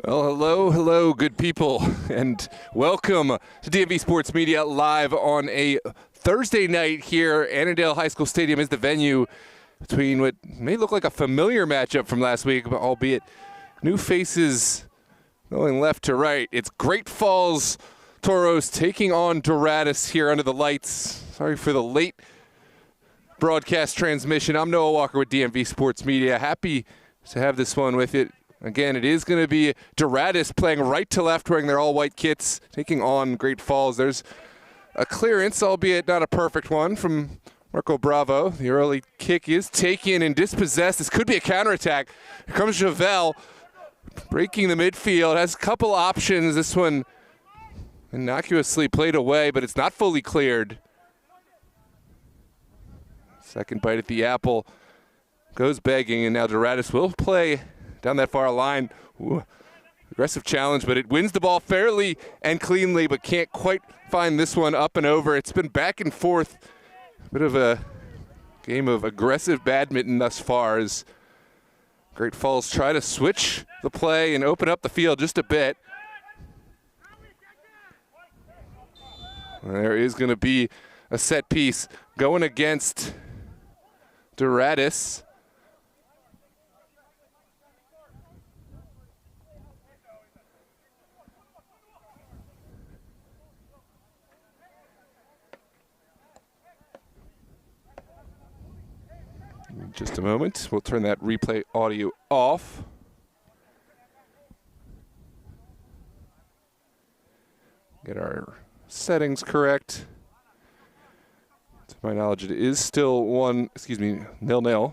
Well, hello, good people, and welcome to DMV Sports Media live on a Thursday night here. Annandale High School Stadium is the venue between what may look like a familiar matchup from last week, but albeit new faces going left to right. It's Great Falls Toros taking on Doradus here under the lights. Sorry for the late broadcast transmission. I'm Noah Walker with DMV Sports Media. Happy to have this one with it. Again, it is going to be Doradus playing right to left, wearing their all-white kits, taking on Great Falls. There's a clearance, albeit not a perfect one, from Marco Bravo. The early kick is taken and dispossessed. This could be a counterattack. Here comes Javel, breaking the midfield. Has a couple options. This one innocuously played away, but it's not fully cleared. Second bite at the apple goes begging, and now Doradus will play down that far line. Ooh, aggressive challenge, but it wins the ball fairly and cleanly, but can't quite find this one up and over. It's been back and forth. A bit of a game of aggressive badminton thus far as Great Falls try to switch the play and open up the field just a bit. There is going to be a set piece going against Doradus. In just a moment, we'll turn that replay audio off. Get our settings correct. To my knowledge, it is still 0-0.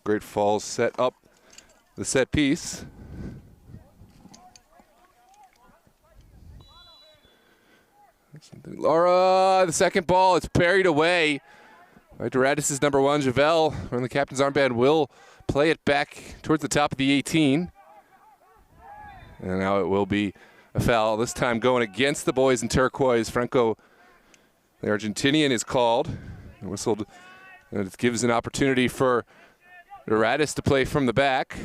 Great Falls set up the set piece. Laura, the second ball, it's parried away by Doradus' number one, Javel, from the captain's armband, will play it back towards the top of the 18. And now it will be a foul, this time going against the boys in turquoise. Franco, the Argentinian, is called. And whistled, and it gives an opportunity for Doradus to play from the back.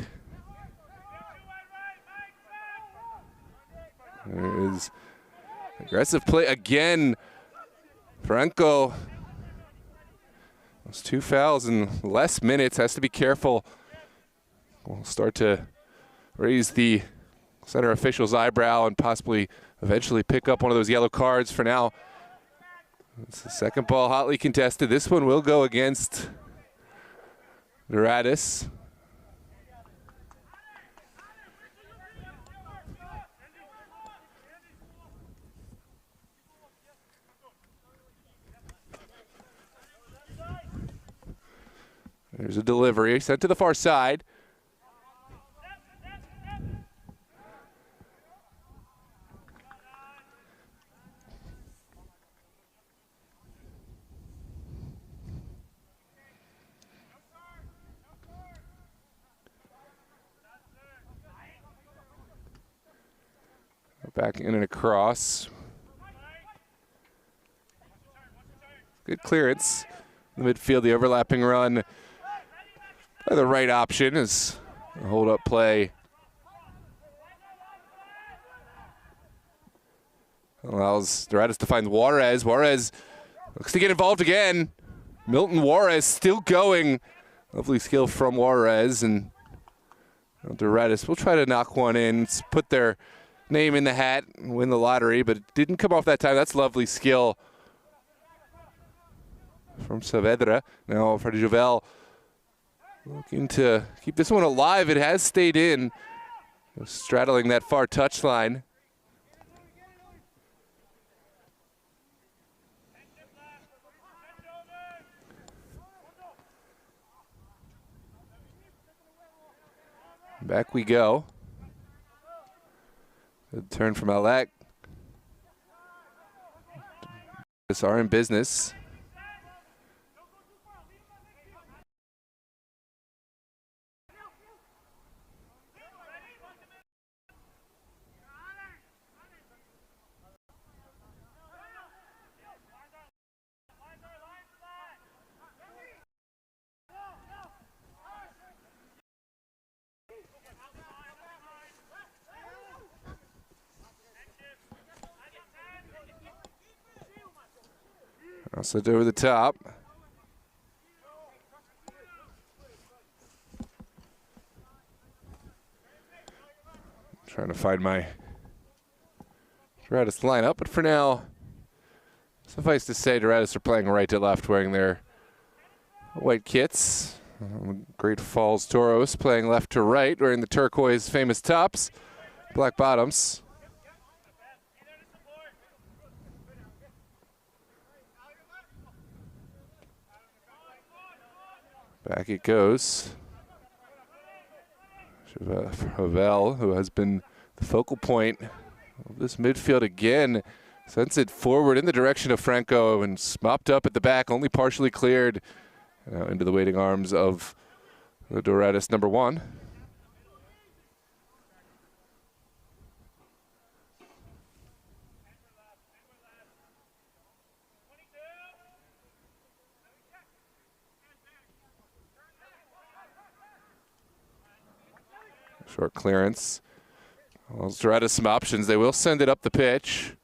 There is aggressive play again. Franco, those two fouls in less minutes, has to be careful. We'll start to raise the center official's eyebrow and possibly eventually pick up one of those yellow cards. For now, it's the second ball hotly contested. This one will go against Doradus. There's a delivery sent to the far side. Back in and across. Good clearance. In the midfield, the overlapping run. The right option is a hold-up play. Allows Doradus to find Juarez. Juarez looks to get involved again. Milton Juarez still going. Lovely skill from Juarez. And Doradus will try to knock one in, put their name in the hat and win the lottery, but it didn't come off that time. That's lovely skill from Saavedra. Now Freddy Javel looking to keep this one alive. It has stayed in, straddling that far touchline. Back we go. Good turn from Alec. This are in business. I'll send it over the top. Trying to find my Doradus lineup, but for now, suffice to say, Doradus are playing right to left, wearing their white kits. Great Falls Toros playing left to right, wearing the turquoise famous tops, black bottoms. Back it goes. Havel, who has been the focal point of this midfield again, sends it forward in the direction of Franco and mopped up at the back, only partially cleared. Now into the waiting arms of the Doradus number 1. Short clearance. Well, Doradus some options. They will send it up the pitch.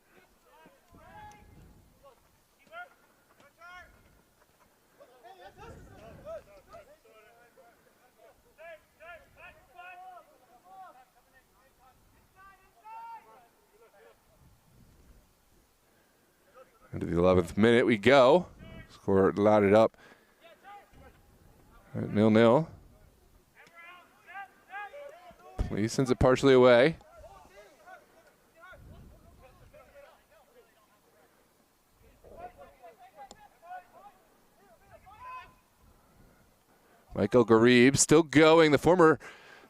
Into the 11th minute we go. Score loaded up at 0-0. He sends it partially away. Michael Garib still going. The former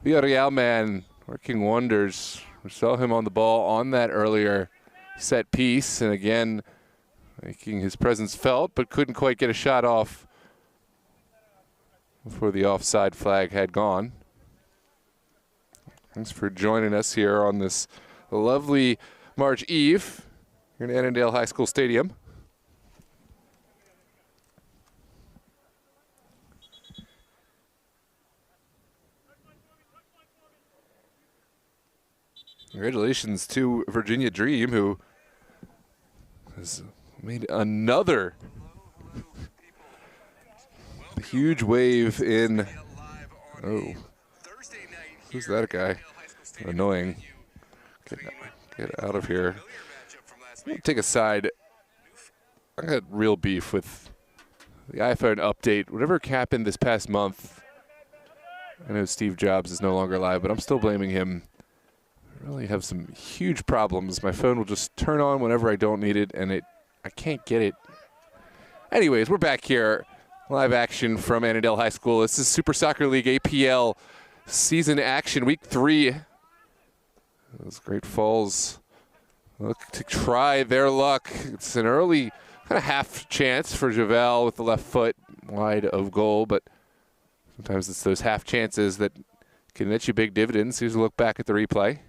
Villarreal man working wonders. We saw him on the ball on that earlier set piece, and again making his presence felt, but couldn't quite get a shot off before the offside flag had gone. Thanks for joining us here on this lovely March Eve here in Annandale High School Stadium. Congratulations to Virginia Dream, who has made another huge wave in. Oh, who's that guy? Annoying. Get out of here. Take a side. I got real beef with the iPhone update. Whatever happened this past month, I know Steve Jobs is no longer alive, but I'm still blaming him. I really have some huge problems. My phone will just turn on whenever I don't need it, and I can't get it. Anyways, we're back here. Live action from Annandale High School. This is Super Soccer League APL season action, week 3. Those Great Falls look to try their luck. It's an early kind of half chance for Javel with the left foot wide of goal, but sometimes it's those half chances that can net you big dividends. Here's a look back at the replay.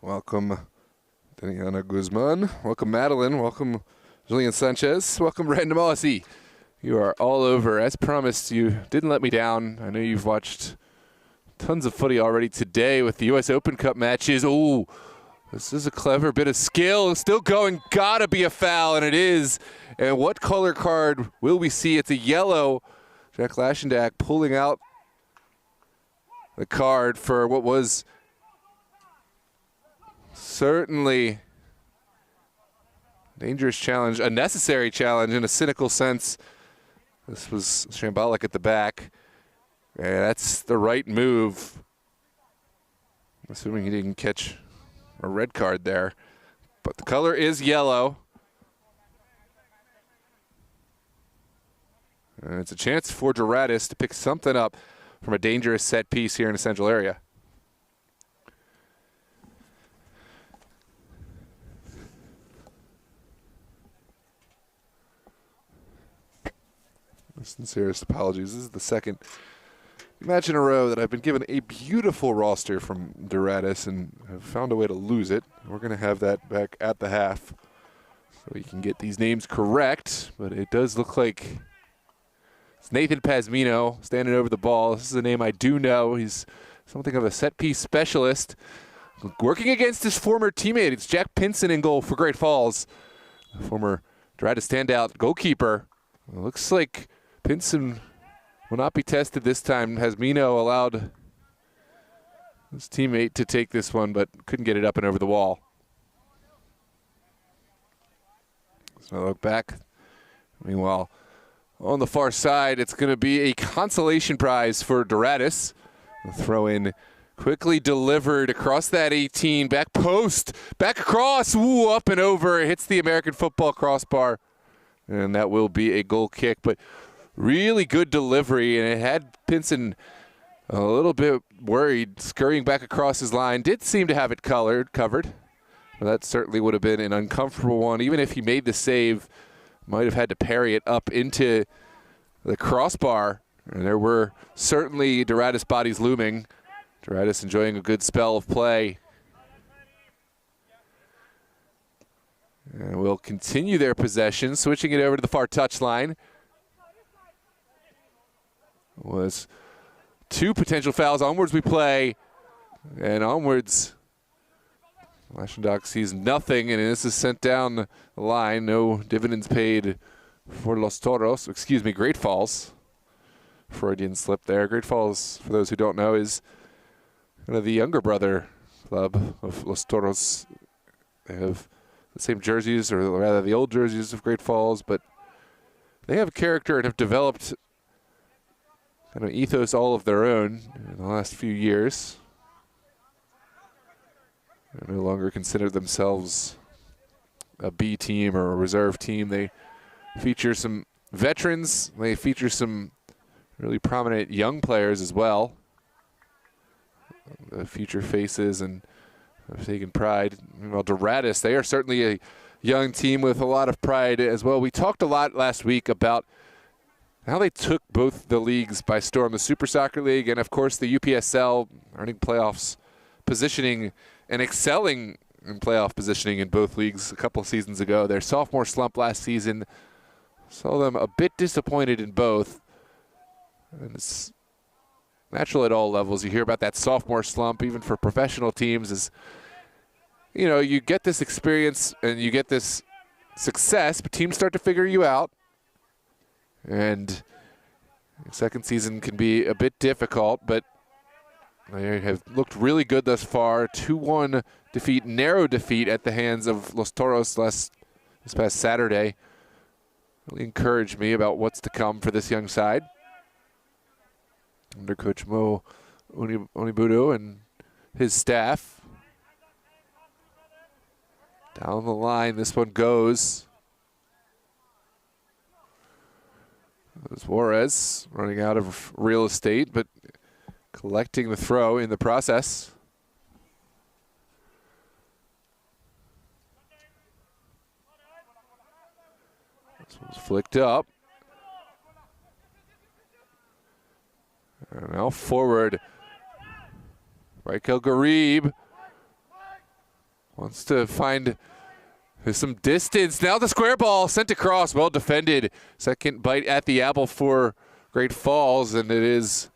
Welcome, Daniela Guzman. Welcome, Madeline. Welcome, Julian Sanchez. Welcome, Random Aussie. You are all over. As promised, you didn't let me down. I know you've watched tons of footy already today with the U.S. Open Cup matches. Oh, this is a clever bit of skill. Still going. Gotta be a foul, and it is. And what color card will we see? It's a yellow. Jack Lashendak pulling out the card for what was certainly dangerous challenge, a necessary challenge in a cynical sense. This was shambolic at the back. Yeah, that's the right move. Assuming he didn't catch a red card there. But the color is yellow. And it's a chance for Doradus to pick something up from a dangerous set piece here in the central area. Sincerest apologies. This is the second match in a row that I've been given a beautiful roster from Doradus and have found a way to lose it. We're going to have that back at the half. so we can get these names correct, but it does look like it's Nathan Pazmino standing over the ball. This is a name I do know. He's something of a set-piece specialist. Working against his former teammate, it's Jack Pinson in goal for Great Falls. The former Doradus standout goalkeeper. It looks like Pinson will not be tested this time. Pazmino allowed his teammate to take this one, but couldn't get it up and over the wall. So I look back. Meanwhile, on the far side, it's going to be a consolation prize for Doradus. The throw-in quickly delivered across that 18, back post, back across, ooh, up and over. It hits the American football crossbar, and that will be a goal kick. But really good delivery, and it had Pinson a little bit worried, scurrying back across his line. Did seem to have it covered. But that certainly would have been an uncomfortable one. Even if he made the save, might have had to parry it up into the crossbar. And there were certainly Doradus bodies looming. Doradus enjoying a good spell of play. And we'll continue their possession, switching it over to the far touchline. Was 2 potential fouls. Onwards we play. And onwards, Lashendock sees nothing, and this is sent down the line. No dividends paid for Los Toros. Excuse me, Great Falls. Freudian slip there. Great Falls, for those who don't know, is kind of the younger brother club of Los Toros. They have the same jerseys, or rather the old jerseys of Great Falls, but they have character and have developed kind of ethos all of their own in the last few years. They no longer consider themselves a B team or a reserve team. They feature some veterans. They feature some really prominent young players as well. The future faces and have taken pride. Meanwhile, Doradus, they are certainly a young team with a lot of pride as well. We talked a lot last week about how they took both the leagues by storm, the Super Soccer League and, of course, the UPSL, earning playoffs positioning and excelling in playoff positioning in both leagues a couple seasons ago. Their sophomore slump last season saw them a bit disappointed in both. And it's natural at all levels. You hear about that sophomore slump, even for professional teams, is, you know, you get this experience and you get this success, but teams start to figure you out. And second season can be a bit difficult, but they have looked really good thus far. 2-1 defeat, narrow defeat at the hands of Los Toros this past Saturday. Really encouraged me about what's to come for this young side. Under Coach Mo Onibudo and his staff. Down the line, this one goes. There's Juarez running out of real estate, but collecting the throw in the process. This one's flicked up. And now forward. Michael Garib wants to find some distance. Now the square ball sent across, well defended. Second bite at the apple for Great Falls, and it is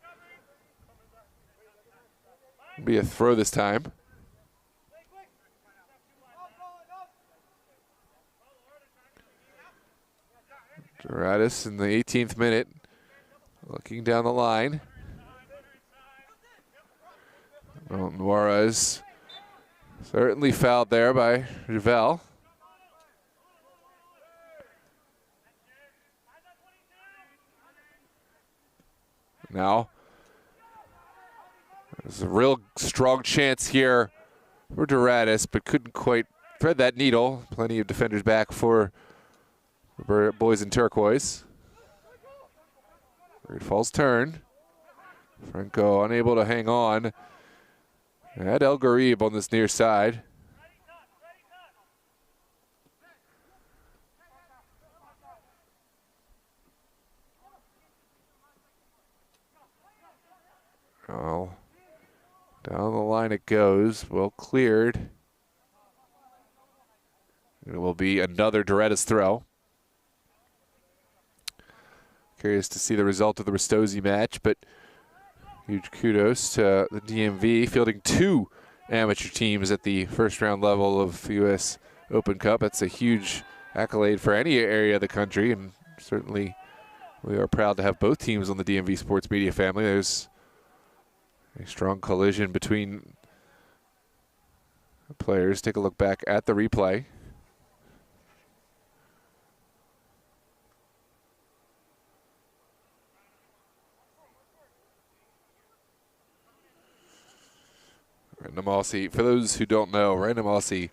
be a throw this time. Doradus in the 18th minute, looking down the line. Well, Juarez certainly fouled there by Javel. Now, there's a real strong chance here for Doradus, but couldn't quite thread that needle. Plenty of defenders back for the boys in turquoise. Great Falls turn. Franco unable to hang on. And El Garib on this near side. Oh, down the line it goes. Well cleared. It will be another Doradus throw. Curious to see the result of the Ristosi match, but huge kudos to the DMV fielding 2 amateur teams at the first round level of the U.S. Open Cup. That's a huge accolade for any area of the country, and certainly we are proud to have both teams on the DMV Sports Media family. There's a strong collision between the players. Take a look back at the replay. Randomossi, for those who don't know, Randomossi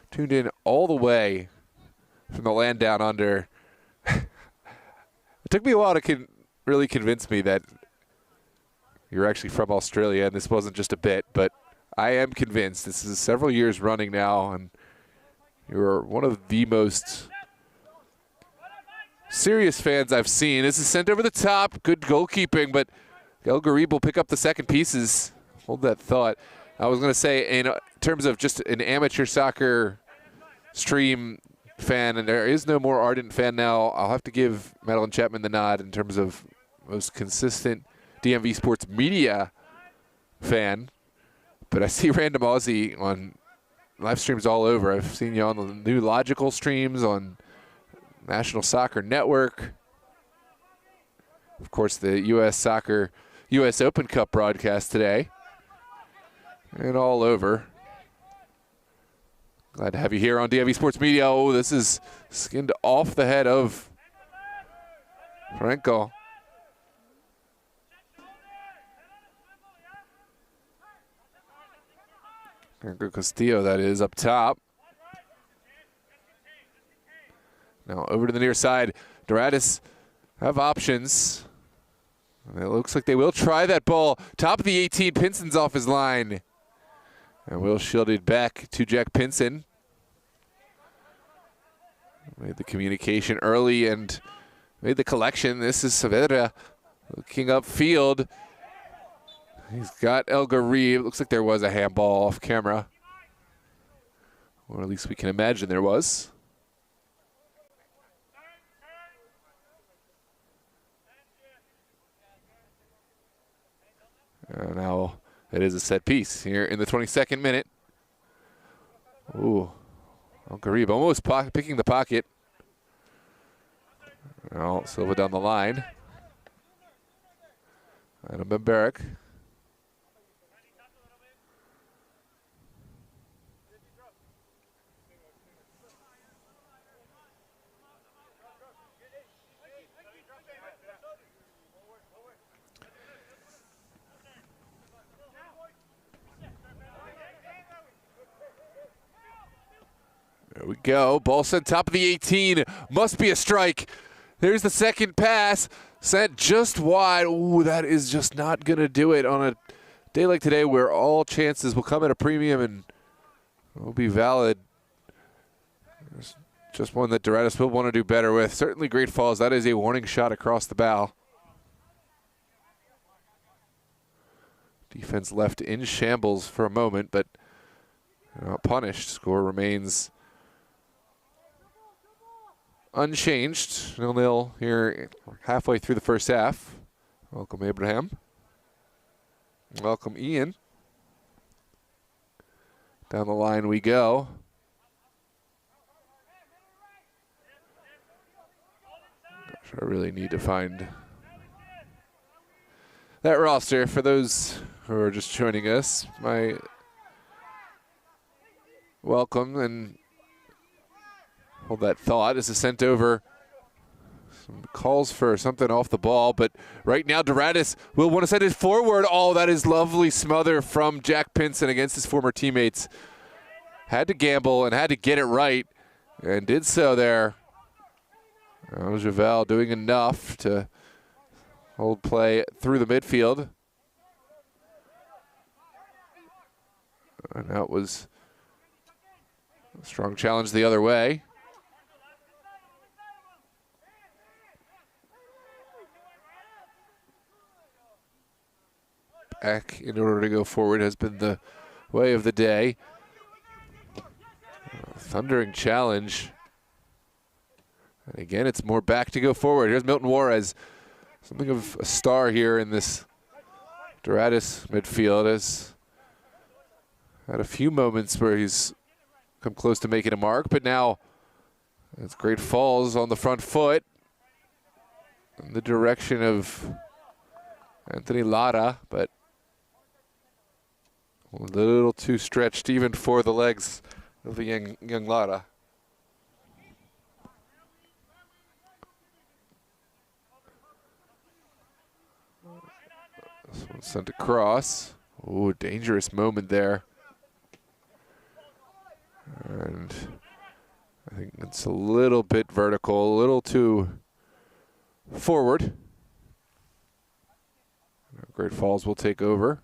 tuned in all the way from the land down under. It took me a while to really convince me that you're actually from Australia and this wasn't just a bit, but I am convinced. This is several years running now, and you're one of the most serious fans I've seen. This is sent over the top. Good goalkeeping, but El Garib will pick up the second pieces. Hold that thought. I was going to say, in terms of just an amateur soccer stream fan, and there is no more ardent fan now, I'll have to give Madeline Chapman the nod in terms of most consistent DMV Sports Media fan. But I see Random Aussie on live streams all over. I've seen you on the new Logical streams, on National Soccer Network. Of course, the U.S. Open Cup broadcast today. And all over. Glad to have you here on DMV Sports Media. Oh, this is skinned off the head of Franco. Franco Castillo, that is, up top. Now over to the near side. Doradus have options. And it looks like they will try that ball. Top of the 18, Pinson's off his line. And Will shielded back to Jack Pinson. Made the communication early and made the collection. This is Saavedra looking upfield. He's got El Garib. Looks like there was a handball off camera. Or at least we can imagine there was. And now it is a set piece here in the 22nd minute. Ooh, El Garib almost picking the pocket. Now Silva down the line. Adam Bemberek. There we go. Ball sent top of the 18. Must be a strike. There's the second pass. Sent just wide. Ooh, that is just not going to do it on a day like today where all chances will come at a premium and will be valid. There's just one that Doradus will want to do better with. Certainly Great Falls. That is a warning shot across the bow. Defense left in shambles for a moment, but not punished. Score remains unchanged, 0-0 here halfway through the first half. Welcome, Abraham. Welcome, Ian. Down the line we go. Gosh, I really need to find that roster for those who are just joining us. My welcome and hold that thought. This is sent over. Some calls for something off the ball, but right now Doradus will want to send it forward. Oh, that is lovely smother from Jack Pinson against his former teammates. Had to gamble and had to get it right, and did so there. Javel doing enough to hold play through the midfield. And that was a strong challenge the other way. Back in order to go forward has been the way of the day. thundering challenge. And again, it's more back to go forward. Here's Milton Juarez, something of a star here in this Doradus midfield. Has had a few moments where he's come close to making a mark, but now it's Great Falls on the front foot in the direction of Anthony Lara, but a little too stretched even for the legs of the young Lara. This one sent across. Ooh, dangerous moment there. And I think it's a little bit vertical, a little too forward. Great Falls will take over.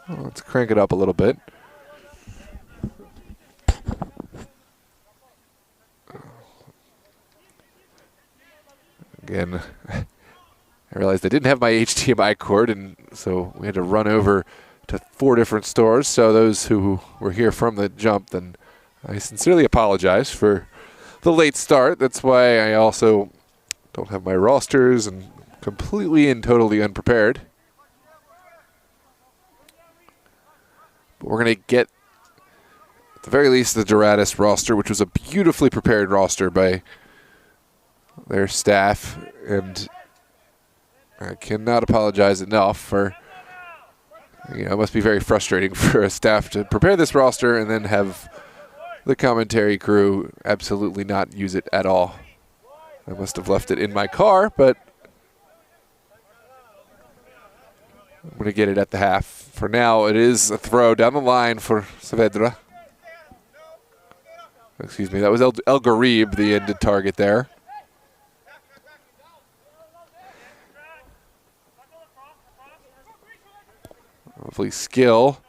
Well, let's crank it up a little bit. Again, I realized I didn't have my HDMI cord, and so we had to run over to 4 different stores. So those who were here from the jump, then I sincerely apologize for the late start. That's why I also don't have my rosters and completely and totally unprepared. But we're going to get, at the very least, the Doradus roster, which was a beautifully prepared roster by their staff, and I cannot apologize enough for, it must be very frustrating for a staff to prepare this roster and then have the commentary crew absolutely not use it at all. I must have left it in my car, but I'm going to get it at the half. For now, it is a throw down the line for Saavedra. Excuse me, that was El Garib, the ended target there. Hopefully skill.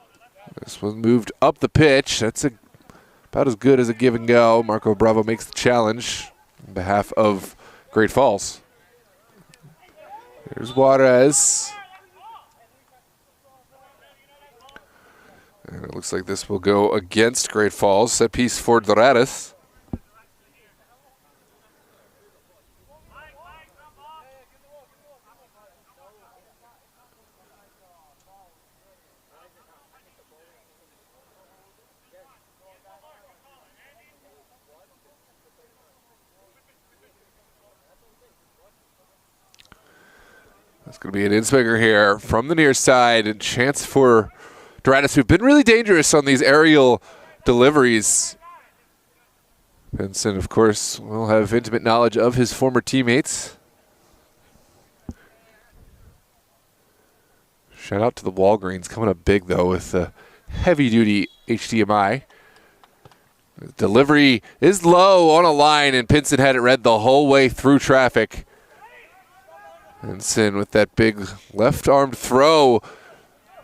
This was moved up the pitch. That's about as good as a give and go. Marco Bravo makes the challenge on behalf of Great Falls. Here's Juarez. And it looks like this will go against Great Falls. Set piece for Doradus. That's going to be an in-swinger here from the near side, and chance for Doradus, who've been really dangerous on these aerial deliveries. Benson, of course, will have intimate knowledge of his former teammates. Shout out to the Walgreens, coming up big, though, with the heavy-duty HDMI. Delivery is low on a line, and Pinson had it read the whole way through traffic. Benson with that big left-armed throw.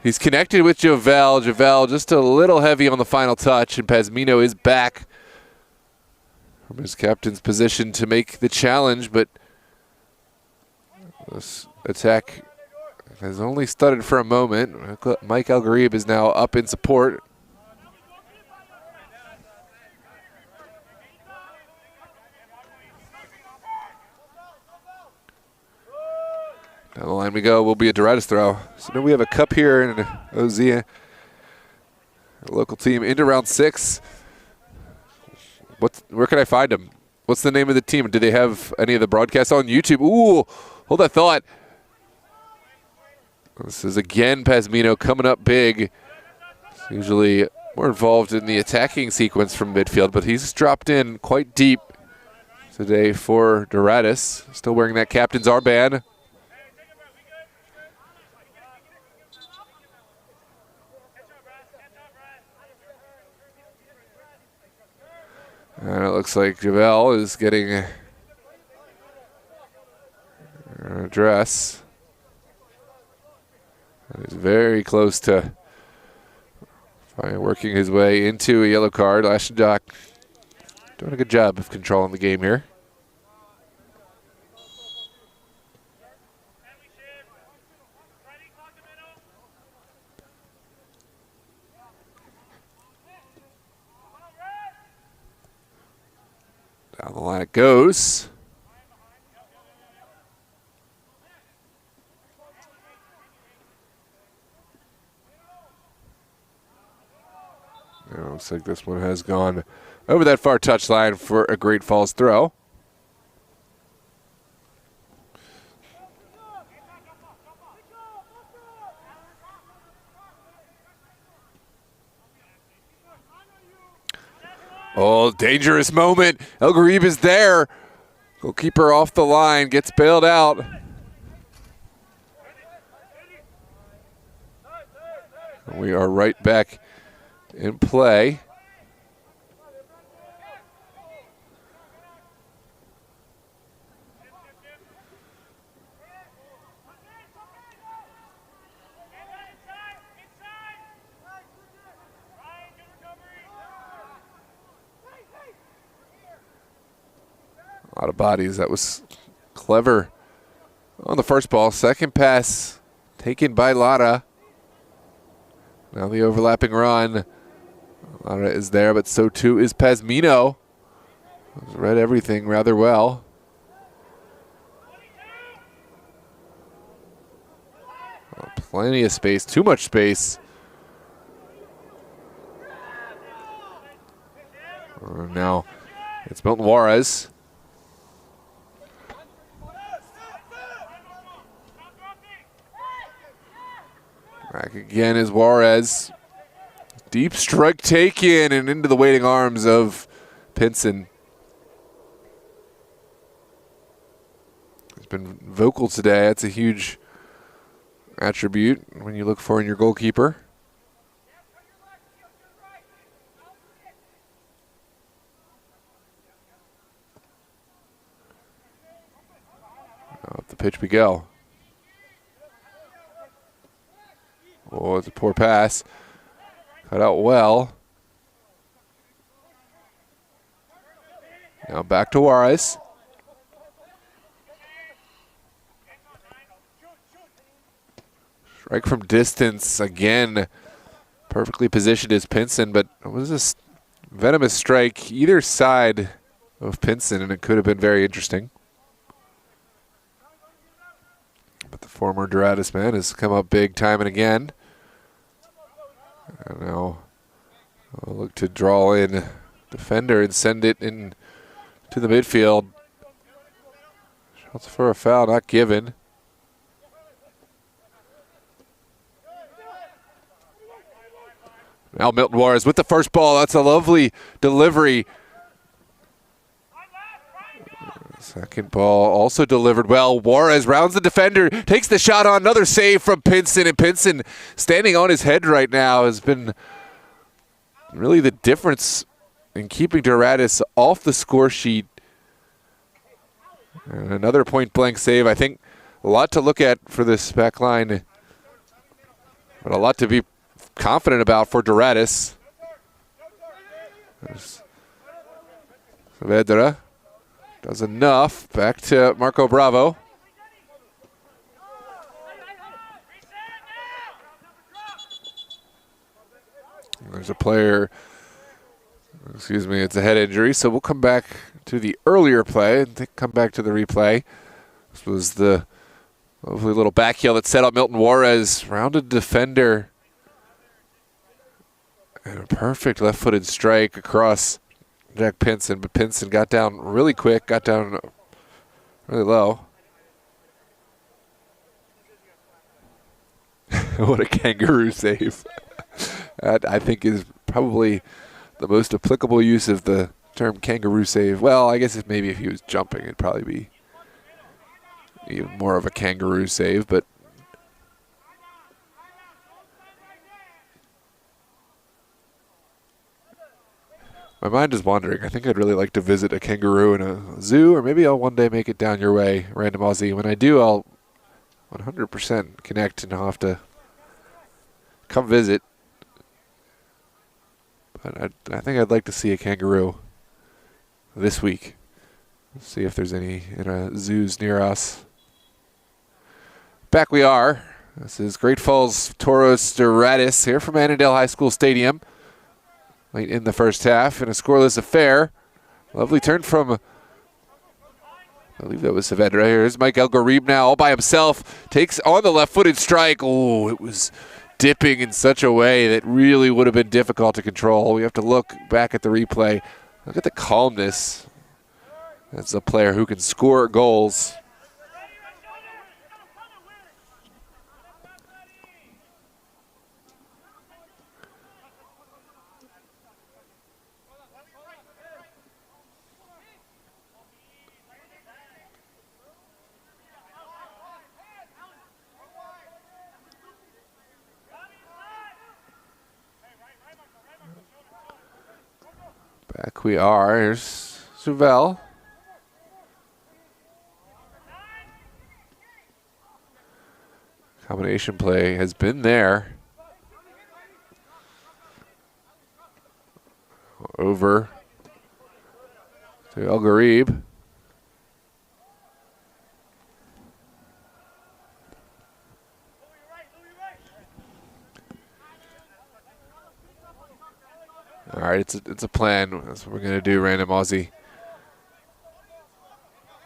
He's connected with Javel. Javel just a little heavy on the final touch, and Pazmino is back from his captain's position to make the challenge, but this attack has only stuttered for a moment. Mike Algarib is now up in support. Down the line we go. Will be a Doradus throw. So now we have a cup here in Ozia, a local team, into round 6. Where can I find them? What's the name of the team? Do they have any of the broadcasts on YouTube? Ooh, hold that thought. This is again Pazmino coming up big. He's usually more involved in the attacking sequence from midfield, but he's dropped in quite deep today for Doradus. Still wearing that captain's armband. And it looks like Javel is getting an address. He's very close to working his way into a yellow card. Lashendock doing a good job of controlling the game here. line it goes. It looks like this one has gone over that far touchline for a Great Falls throw. Oh, dangerous moment. El Garib is there. Goalkeeper off the line, gets bailed out. We are right back in play. A lot of bodies. That was clever on the first ball. Second pass taken by Lara. Now the overlapping run. Lara is there, but so too is Pazmino. Read everything rather well. Oh, plenty of space, too much space. Now it's Milton Juarez. Back again is Juarez. Deep strike taken and into the waiting arms of Pinson. He's been vocal today. That's a huge attribute when you look for in your goalkeeper. Up the pitch we go. Oh, it's a poor pass. Cut out well. Now back to Juarez. Strike from distance again. Perfectly positioned is Pinson, but it was this venomous strike either side of Pinson, and it could have been very interesting. But the former Doradus man has come up big time and again. And now I'll look to draw in defender and send it in to the midfield. Shots for a foul, not given. Now Milton Juarez with the first ball. That's a lovely delivery. Second ball also delivered well. Juarez rounds the defender, takes the shot on, another save from Pinson, and Pinson standing on his head right now has been really the difference in keeping Doradus off the score sheet. And another point-blank save. I think a lot to look at for this back line, but a lot to be confident about for Doradus. Saavedra does enough. Back to Marco Bravo. There's a player, excuse me, it's a head injury, so we'll come back to the earlier play and come back to the replay. This was the lovely little back heel that set up Milton Juarez. Rounded defender. And a perfect left-footed strike across Jack Pinson, but Pinson got down really quick, got down really low. What a kangaroo save. That, I think, is probably the most applicable use of the term kangaroo save. Well, I guess maybe if he was jumping, it'd probably be even more of a kangaroo save, but my mind is wandering. I think I'd really like to visit a kangaroo in a zoo, or maybe I'll one day make it down your way, Random Aussie. When I do, I'll 100% connect, and I'll have to come visit. But I think I'd like to see a kangaroo this week. See if there's any in a zoos near us. Back we are. This is Great Falls Toros Doradus here from Annandale High School Stadium. Late in the first half in a scoreless affair. Lovely turn from I believe that was Saavedra. Here's Mike El Garib now all by himself. Takes on the left-footed strike. Oh, it was dipping in such a way that really would have been difficult to control. We have to look back at the replay. Look at the calmness. That's a player who can score goals. Back we are. Here's Chevelle. Combination play has been there. Over to El Garib. All right, it's a plan. That's what we're going to do, Random Aussie.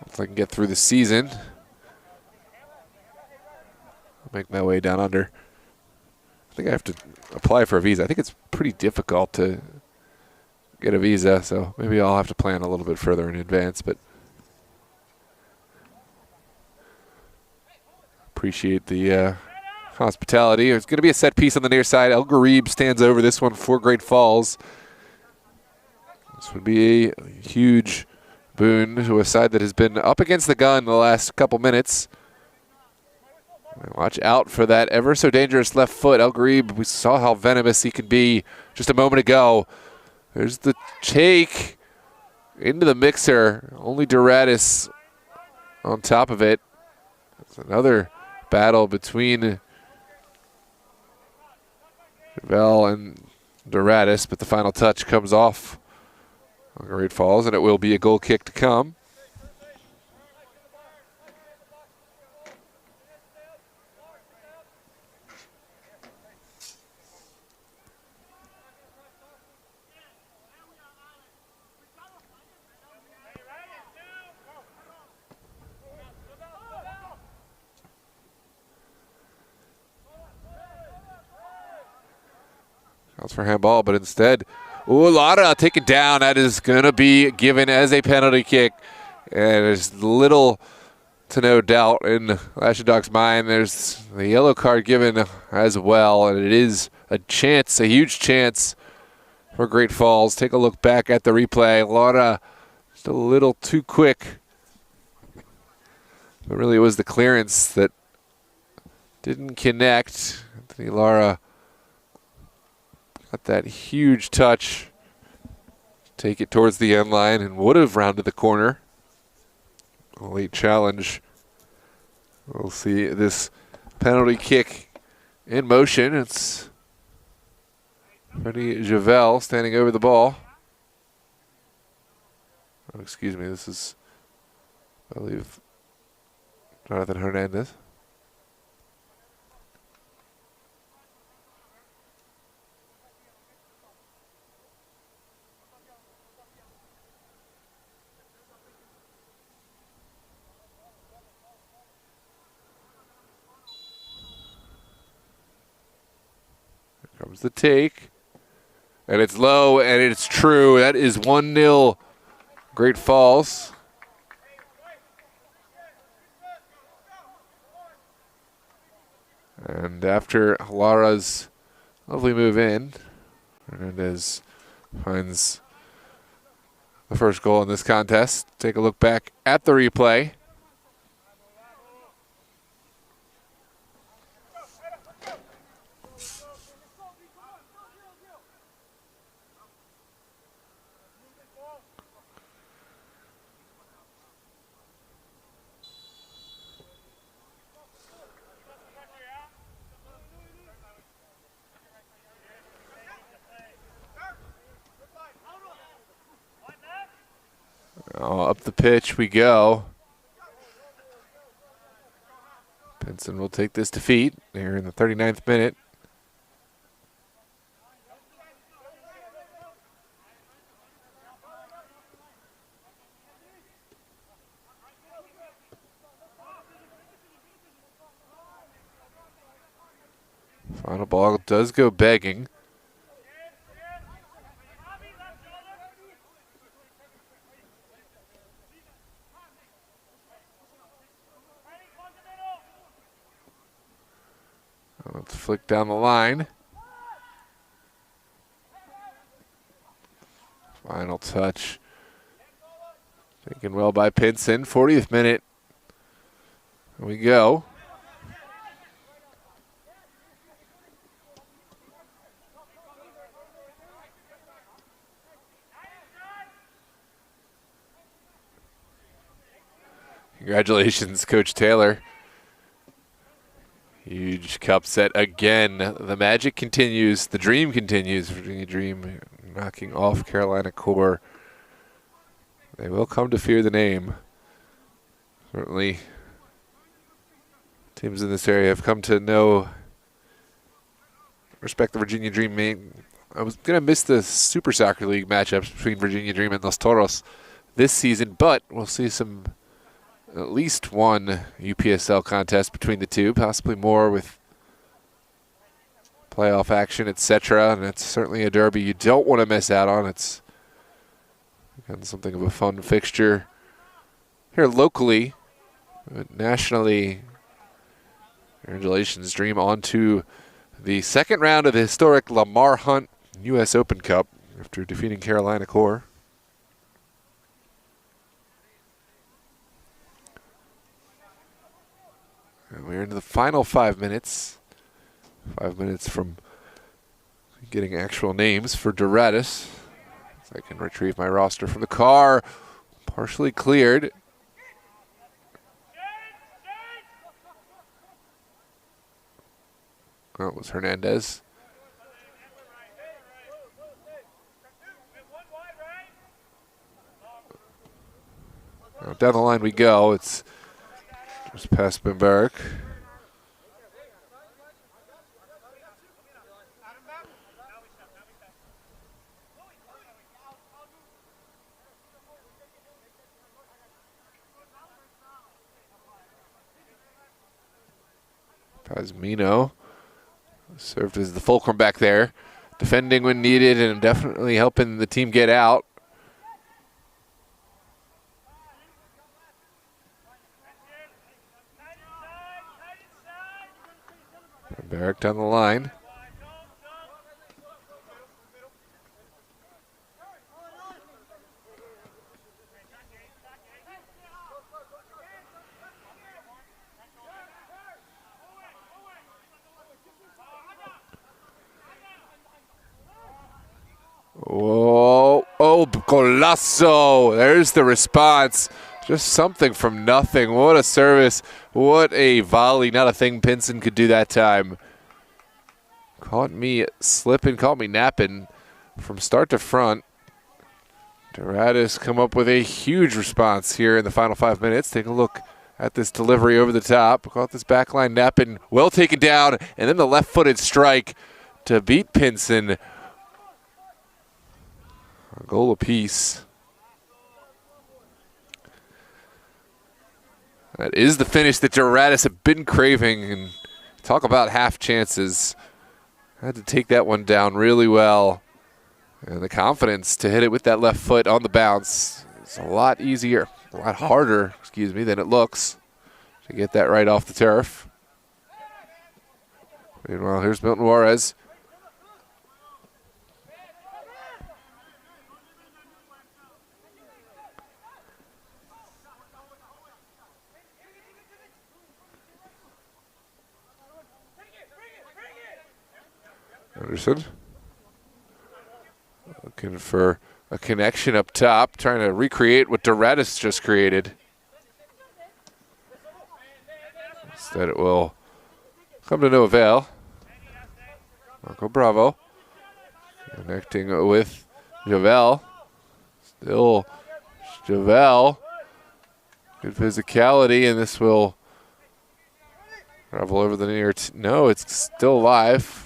If I can get through the season, I'll make my way down under. I think I have to apply for a visa. I think it's pretty difficult to get a visa, so maybe I'll have to plan a little bit further in advance, but appreciate the hospitality. It's going to be a set piece on the near side. El Garib stands over this one for Great Falls. This would be a huge boon to a side that has been up against the gun the last couple minutes. Watch out for that ever so dangerous left foot. El Garib, we saw how venomous he can be just a moment ago. There's the take into the mixer. Only Doradus on top of it. It's another battle between Chevelle and Doradus, but the final touch comes off on Great Falls, and it will be a goal kick to come. Counts for handball, but instead, Lara taken down. That is going to be given as a penalty kick. And there's little to no doubt in Lashdog's mind. There's the yellow card given as well, and it is a chance, a huge chance for Great Falls. Take a look back at the replay. Lara just a little too quick. But really it was the clearance that didn't connect. Anthony Lara got that huge touch. Take it towards the end line and would have rounded the corner. A late challenge. We'll see this penalty kick in motion. It's Freddy Chevelle standing over the ball. Oh, excuse me, this is, I believe, Jonathan Hernandez. Comes the take, and it's low, and it's true. That is 1-0 Great Falls. And after Lara's lovely move in, Hernandez finds the first goal in this contest. Take a look back at the replay. Up the pitch we go. Benson will take this defeat here in the 39th minute. Final ball does go begging. Let's flick down the line. Final touch. Taken well by Pinson. 40th minute. Here we go. Congratulations, Coach Taylor. Huge cup set again. The magic continues. The dream continues. Virginia Dream knocking off Carolina Core. They will come to fear the name. Certainly, teams in this area have come to know, respect the Virginia Dream. I was going to miss the Super Soccer League matchups between Virginia Dream and Los Toros this season, but we'll see at least one UPSL contest between the two, possibly more with playoff action, etc. And it's certainly a derby you don't want to miss out on. It's something of a fun fixture here locally, but nationally. Congratulations, Dream, on to the second round of the historic Lamar Hunt U.S. Open Cup after defeating Carolina Core. And we're into the final 5 minutes. 5 minutes from getting actual names for Doradus. I can retrieve my roster from the car. Partially cleared. Oh, it was Hernandez. Now down the line we go. It's just past Bimberg. Pazmino served as the fulcrum back there, defending when needed and definitely helping the team get out. Barrack down the line. Whoa, oh, golazo. There's the response. Just something from nothing. What a service. What a volley. Not a thing Pinson could do that time. Caught me slipping, caught me napping from start to front. Doradus come up with a huge response here in the final 5 minutes. Take a look at this delivery over the top. Caught this backline napping, well taken down, and then the left-footed strike to beat Pinson. A goal apiece. That is the finish that Doradus had been craving. And talk about half chances. Had to take that one down really well. And the confidence to hit it with that left foot on the bounce. It's a lot easier, a lot harder, excuse me, than it looks to get that right off the turf. Meanwhile, here's Milton Juarez. Anderson looking for a connection up top, trying to recreate what Doradus just created. Instead it will come to no avail. Marco Bravo connecting with Javel. Still Javel. Good physicality, and this will travel over the near. No, it's still alive.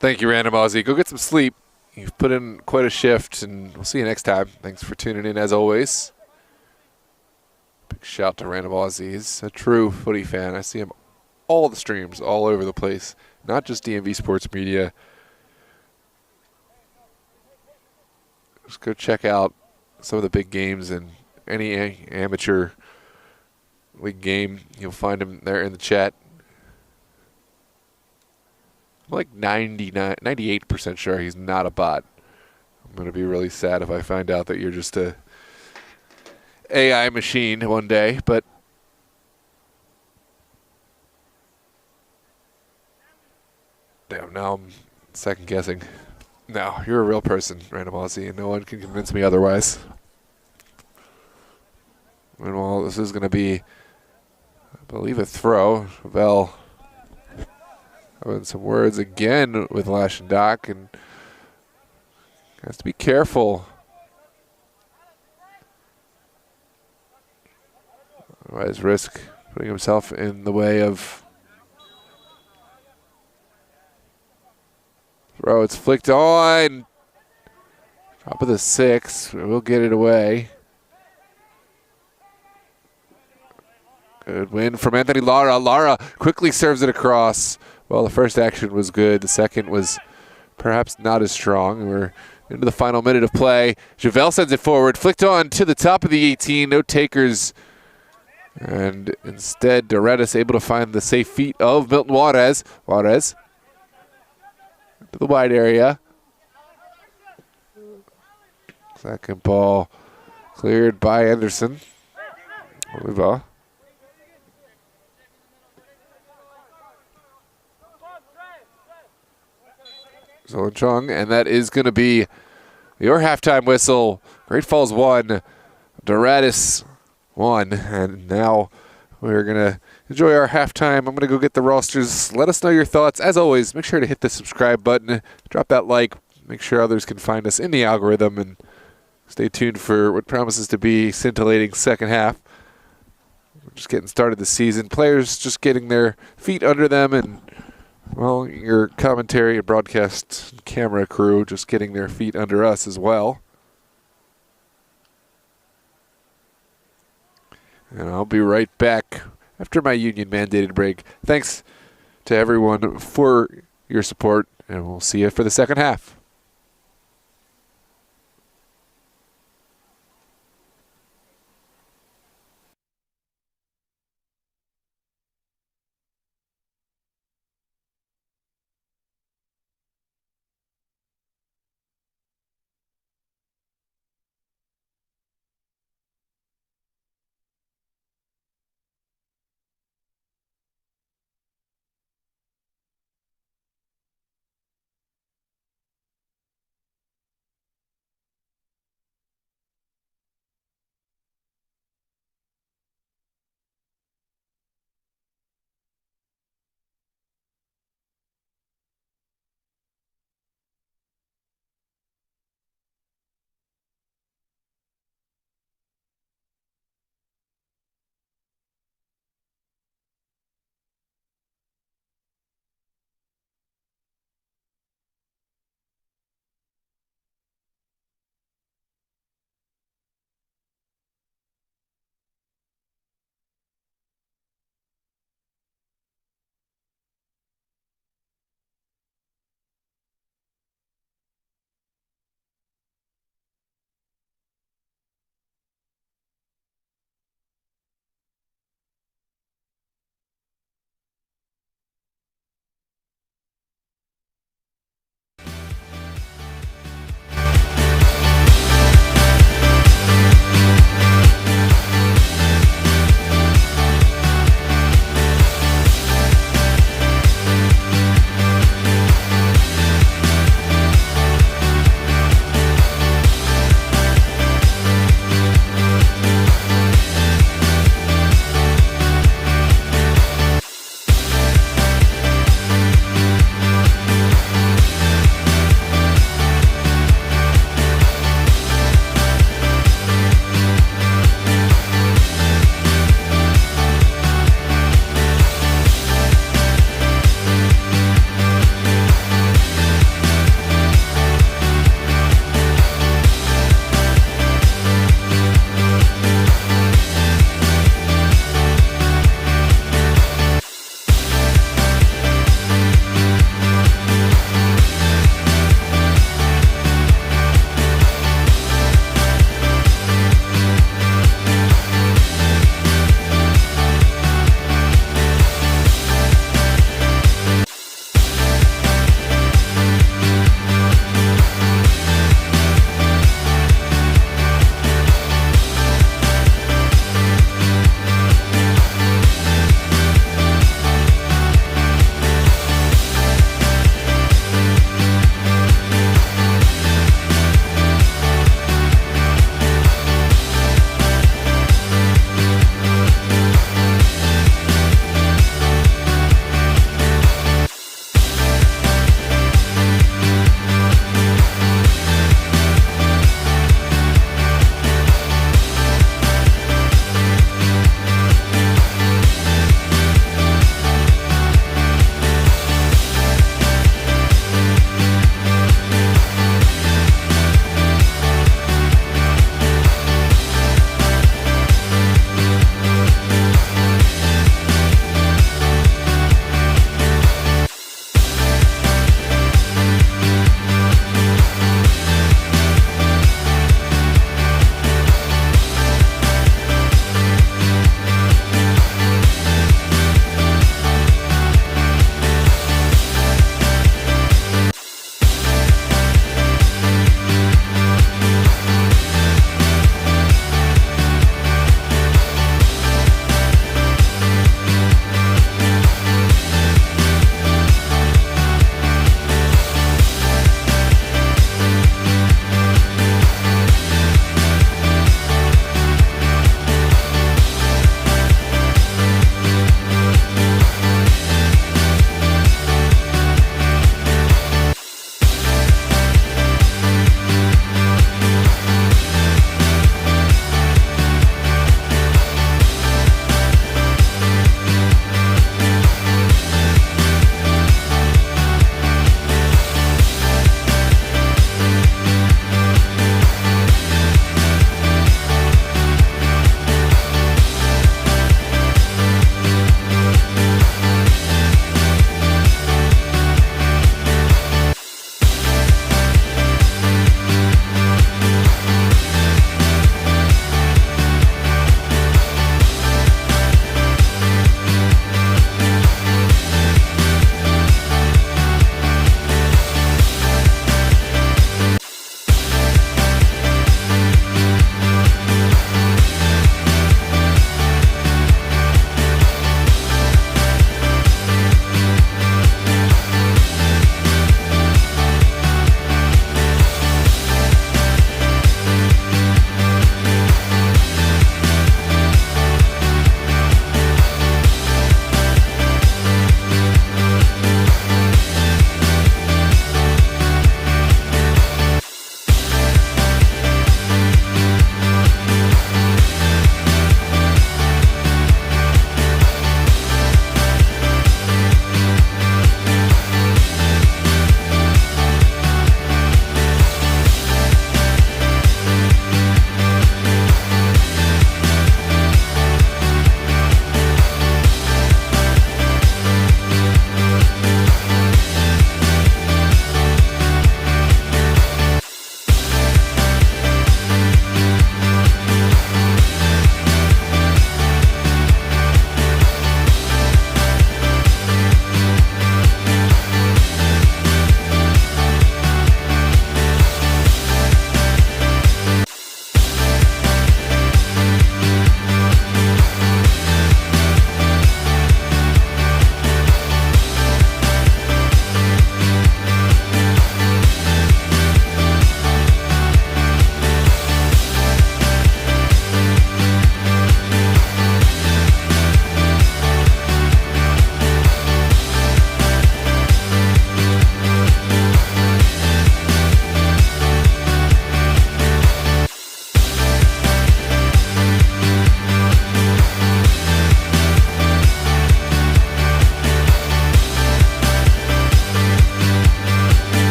Thank you, Random Aussie. Go get some sleep. You've put in quite a shift, and we'll see you next time. Thanks for tuning in, as always. Big shout to Random Aussie. He's a true footy fan. I see him all the streams, all over the place. Not just DMV Sports Media. Just go check out some of the big games and any amateur league game. You'll find him there in the chat. I'm like 98% sure he's not a bot. I'm going to be really sad if I find out that you're just a AI machine one day, but damn, now I'm second guessing. No, you're a real person, Random Aussie, and no one can convince me otherwise. Meanwhile, this is going to be, I believe, a throw. Vel having some words again with Lash and Doc, and has to be careful. Otherwise, risk putting himself in the way of throw. It's flicked on. Top of the 6. We'll get it away. Good win from Anthony Lara. Lara quickly serves it across. Well, the first action was good. The second was perhaps not as strong. We're into the final minute of play. Javel sends it forward. Flicked on to the top of the 18. No takers. And instead, Doradus able to find the safe feet of Milton Juarez. Juarez to the wide area. Second ball cleared by Anderson. Oliva. Zolan Chung, and that is going to be your halftime whistle. Great Falls 1, Doradus 1, and now we're going to enjoy our halftime. I'm going to go get the rosters. Let us know your thoughts. As always, make sure to hit the subscribe button, drop that like, make sure others can find us in the algorithm, and stay tuned for what promises to be scintillating second half. We're just getting started this season. Players just getting their feet under them, and well, your commentary and broadcast camera crew just getting their feet under us as well. And I'll be right back after my union-mandated break. Thanks to everyone for your support, and we'll see you for the second half.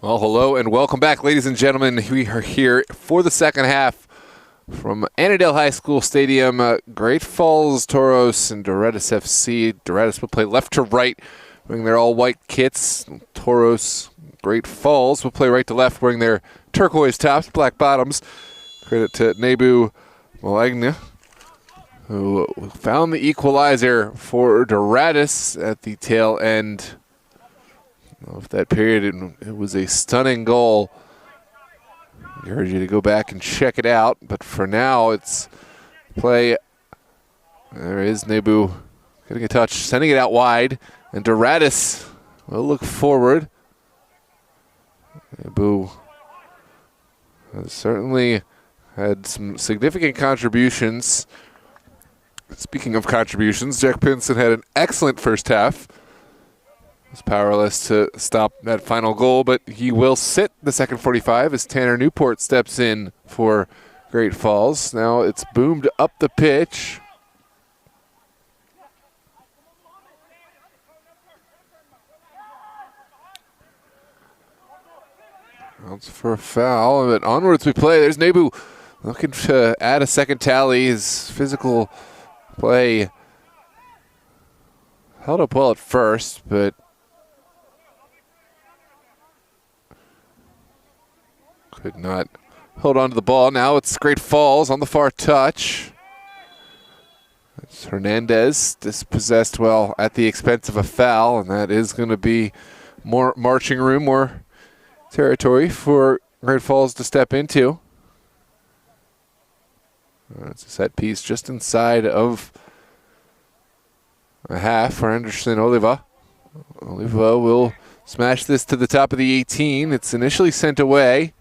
Well, hello and welcome back, ladies and gentlemen. We are here for the second half from Annandale High School Stadium. Great Falls, Toros, and Doradus FC. Doradus will play left to right, wearing their all-white kits. Toros, Great Falls will play right to left, wearing their turquoise tops, black bottoms. Credit to Nebu Malagna, who found the equalizer for Doradus at the tail end of that period. It was a stunning goal. I urge you to go back and check it out. But for now, it's play. There is Nebu getting a touch, sending it out wide. And Doradus will look forward. Nebu has certainly had some significant contributions. Speaking of contributions, Jack Pinson had an excellent first half. Was powerless to stop that final goal, but he will sit the second 45 as Tanner Newport steps in for Great Falls. Now it's boomed up the pitch. That's for a foul, but onwards we play. There's Nebu looking to add a second tally. His physical play held up well at first, but could not hold on to the ball. Now it's Great Falls on the far touch. It's Hernandez dispossessed well at the expense of a foul, and that is going to be more marching room, more territory for Great Falls to step into. It's a set piece just inside of a half for Anderson Oliva. Oliva will smash this to the top of the 18. It's initially sent away.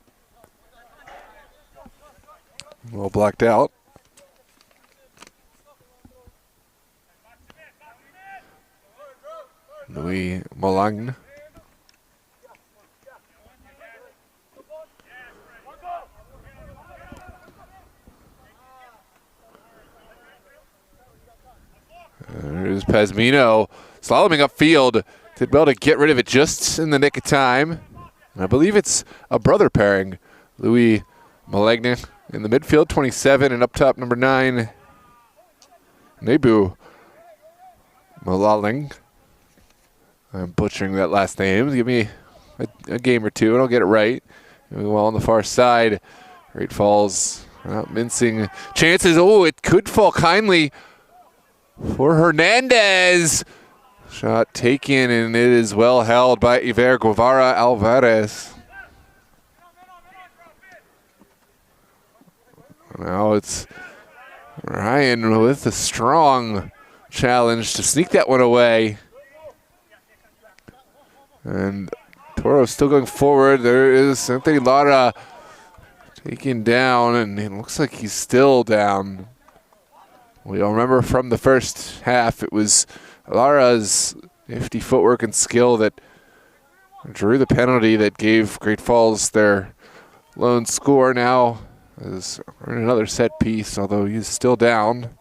Well blocked out. Louis Malagne. There's Pazmino slaloming upfield. Did well to get rid of it just in the nick of time. And I believe it's a brother pairing. Louis Malagne in the midfield, 27, and up top, number 9, Nebu Malaling. I'm butchering that last name. Give me a game or two, and I'll get it right. Well on the far side, Great Falls not mincing chances. Oh, it could fall kindly for Hernandez. Shot taken, and it is well held by Iver Guevara Alvarez. Now it's Ryan with a strong challenge to sneak that one away. And Toros still going forward. There is Sante Lara taken down, and it looks like he's still down. We all remember from the first half, it was Lara's nifty footwork and skill that drew the penalty that gave Great Falls their lone score. Now is another set piece, although he's still down.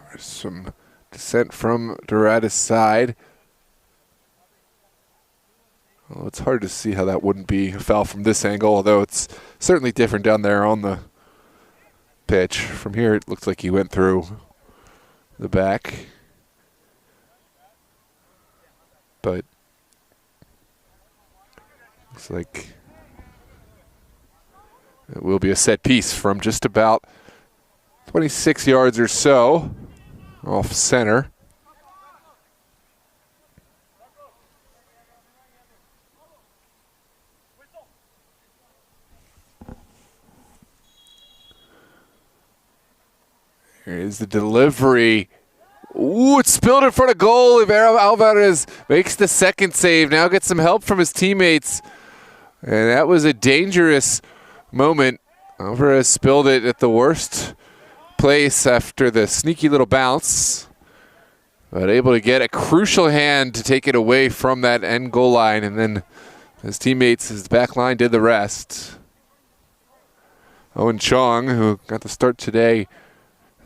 There's some dissent from Doradus' side. Well, it's hard to see how that wouldn't be a foul from this angle, although it's certainly different down there on the pitch. From here, it looks like he went through the back. But looks like it will be a set piece from just about 26 yards or so off center. Here's the delivery. Ooh, it spilled in front of goal. Iver Alvarez makes the second save. Now gets some help from his teammates. And that was a dangerous moment. Alvarez spilled it at the worst place after the sneaky little bounce. But able to get a crucial hand to take it away from that end goal line. And then his teammates, his back line, did the rest. Owen Chong, who got the start today,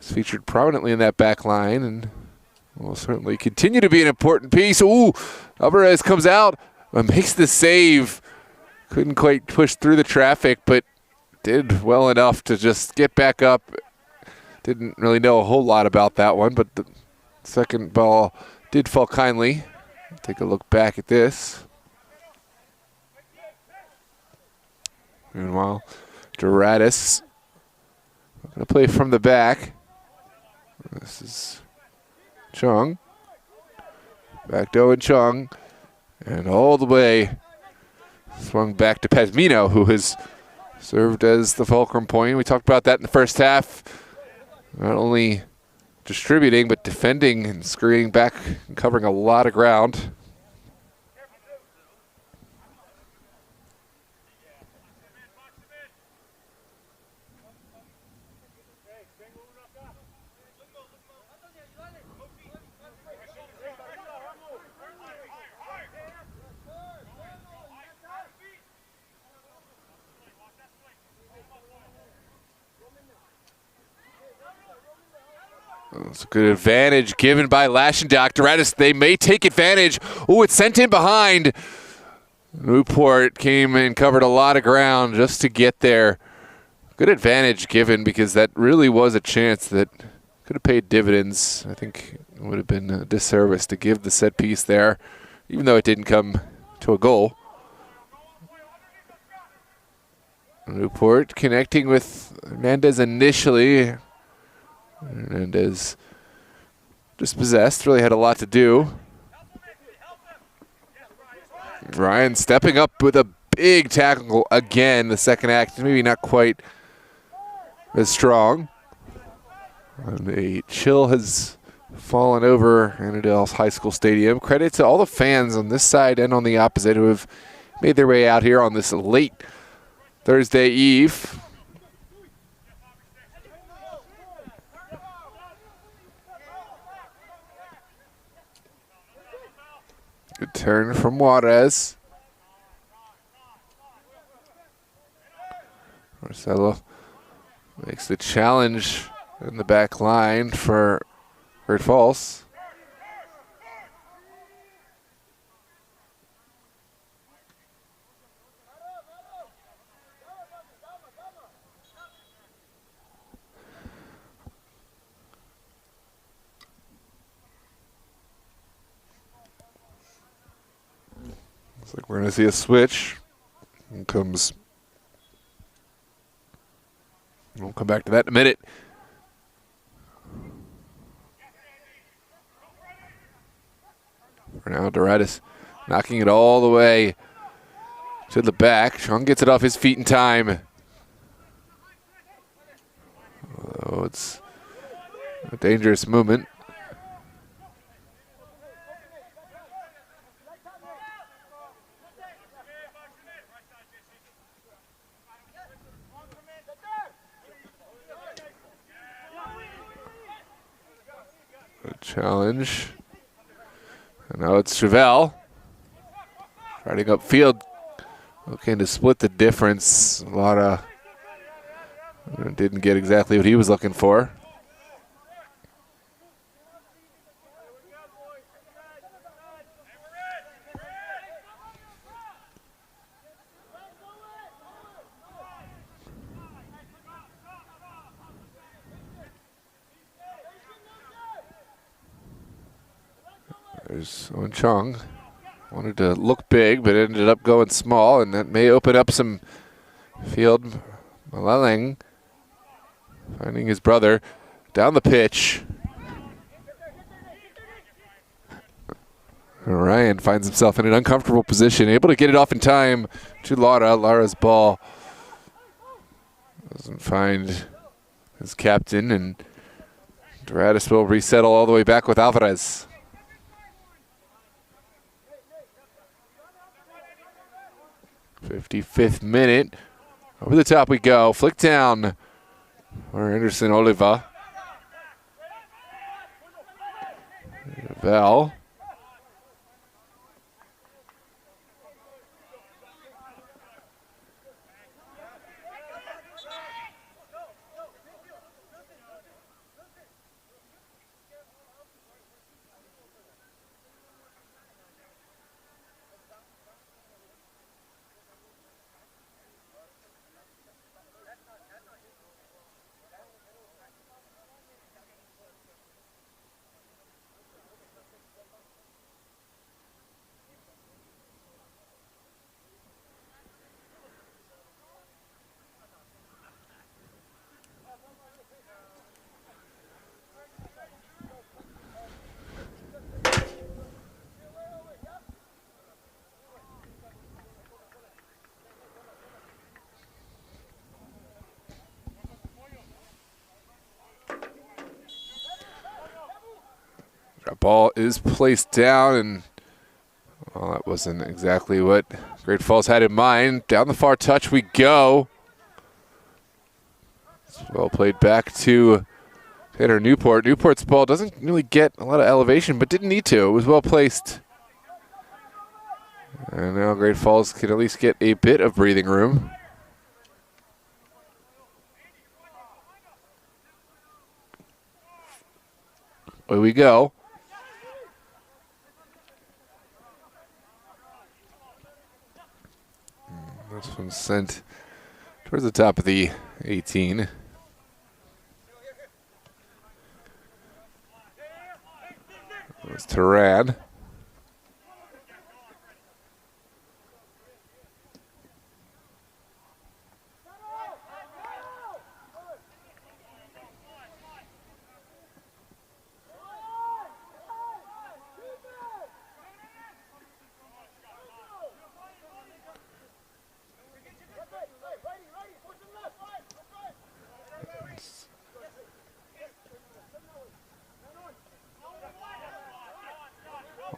is featured prominently in that back line and will certainly continue to be an important piece. Ooh, Alvarez comes out and makes the save. Couldn't quite push through the traffic, but did well enough to just get back up. Didn't really know a whole lot about that one, but the second ball did fall kindly. Take a look back at this. Meanwhile, Doradus going to play from the back. This is Chung. Back to Owen Chung. And all the way swung back to Pesmino, who has served as the fulcrum point. We talked about that in the first half. Not only distributing, but defending and screening back and covering a lot of ground. It's a good advantage given by Lashendock. Doradus, they may take advantage. Oh, it's sent in behind. Newport came and covered a lot of ground just to get there. Good advantage given because that really was a chance that could have paid dividends. I think it would have been a disservice to give the set piece there, even though it didn't come to a goal. Newport connecting with Hernandez initially. Hernandez dispossessed, really had a lot to do. Ryan stepping up with a big tackle again. The second act, maybe not quite as strong. And a chill has fallen over Annandale's High School Stadium. Credit to all the fans on this side and on the opposite who have made their way out here on this late Thursday Eve. Good turn from Juarez. Marcelo makes the challenge in the back line for Hurt Falls. Looks like we're going to see a switch. Here comes. We'll come back to that in a minute. For now, Doradus knocking it all the way to the back. Chung gets it off his feet in time. Oh, it's a dangerous movement. Challenge. And now it's Chevelle. Riding upfield. Looking to split the difference. A lot of. Didn't get exactly what he was looking for. There's Owen Chung. Wanted to look big, but ended up going small, and that may open up some field. Maleleng finding his brother down the pitch. Ryan finds himself in an uncomfortable position, able to get it off in time to Lara. Lara's ball doesn't find his captain, and Doradus will resettle all the way back with Alvarez. 55th minute. Over the top we go. Flick down for Anderson Oliva. Val. ball is placed down, and well, that wasn't exactly what Great Falls had in mind. Down the far touch we go. It's well played back to Tanner Newport. Newport's ball doesn't really get a lot of elevation, but didn't need to. It was well placed. And now Great Falls can at least get a bit of breathing room. Away we go. This one's sent towards the top of the 18. It's Turan.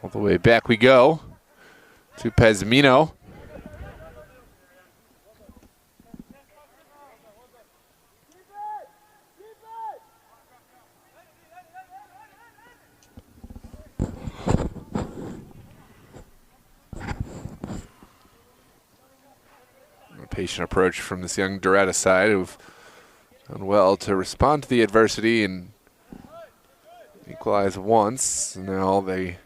All the way back we go to Pezmino. A patient approach from this young Doradus side, who've done well to respond to the adversity and equalize once. Now they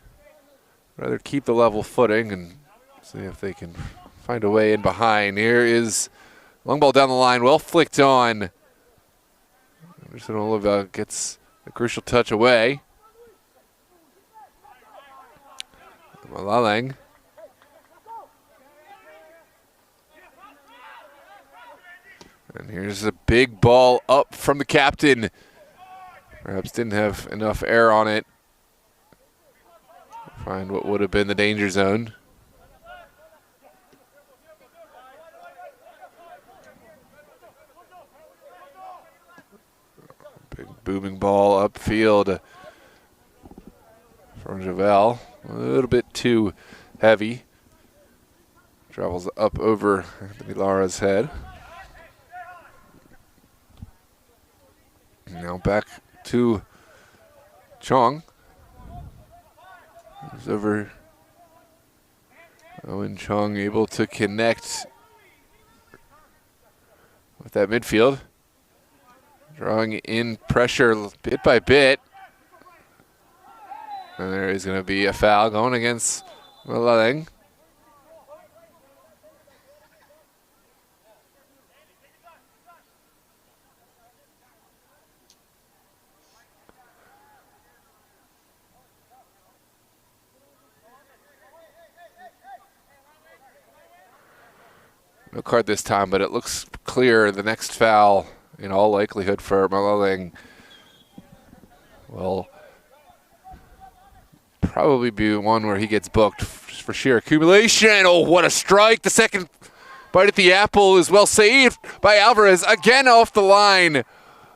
rather keep the level footing and see if they can find a way in behind. Here is long ball down the line, well flicked on. Anderson Oliva gets a crucial touch away. Malaleng. And here's a big ball up from the captain. Perhaps didn't have enough air on it. Find what would have been the danger zone. Big booming ball upfield from Javel. A little bit too heavy. Travels up over Anthony Lara's head. Now back to Chong. He's over. Owen Chong able to connect with that midfield. Drawing in pressure bit by bit. And there is going to be a foul going against Malaleng. No card this time, but it looks clear. The next foul, in all likelihood, for Malaleng will probably be one where he gets booked for sheer accumulation. Oh, what a strike. The second bite at the apple is well saved by Alvarez. Again off the line.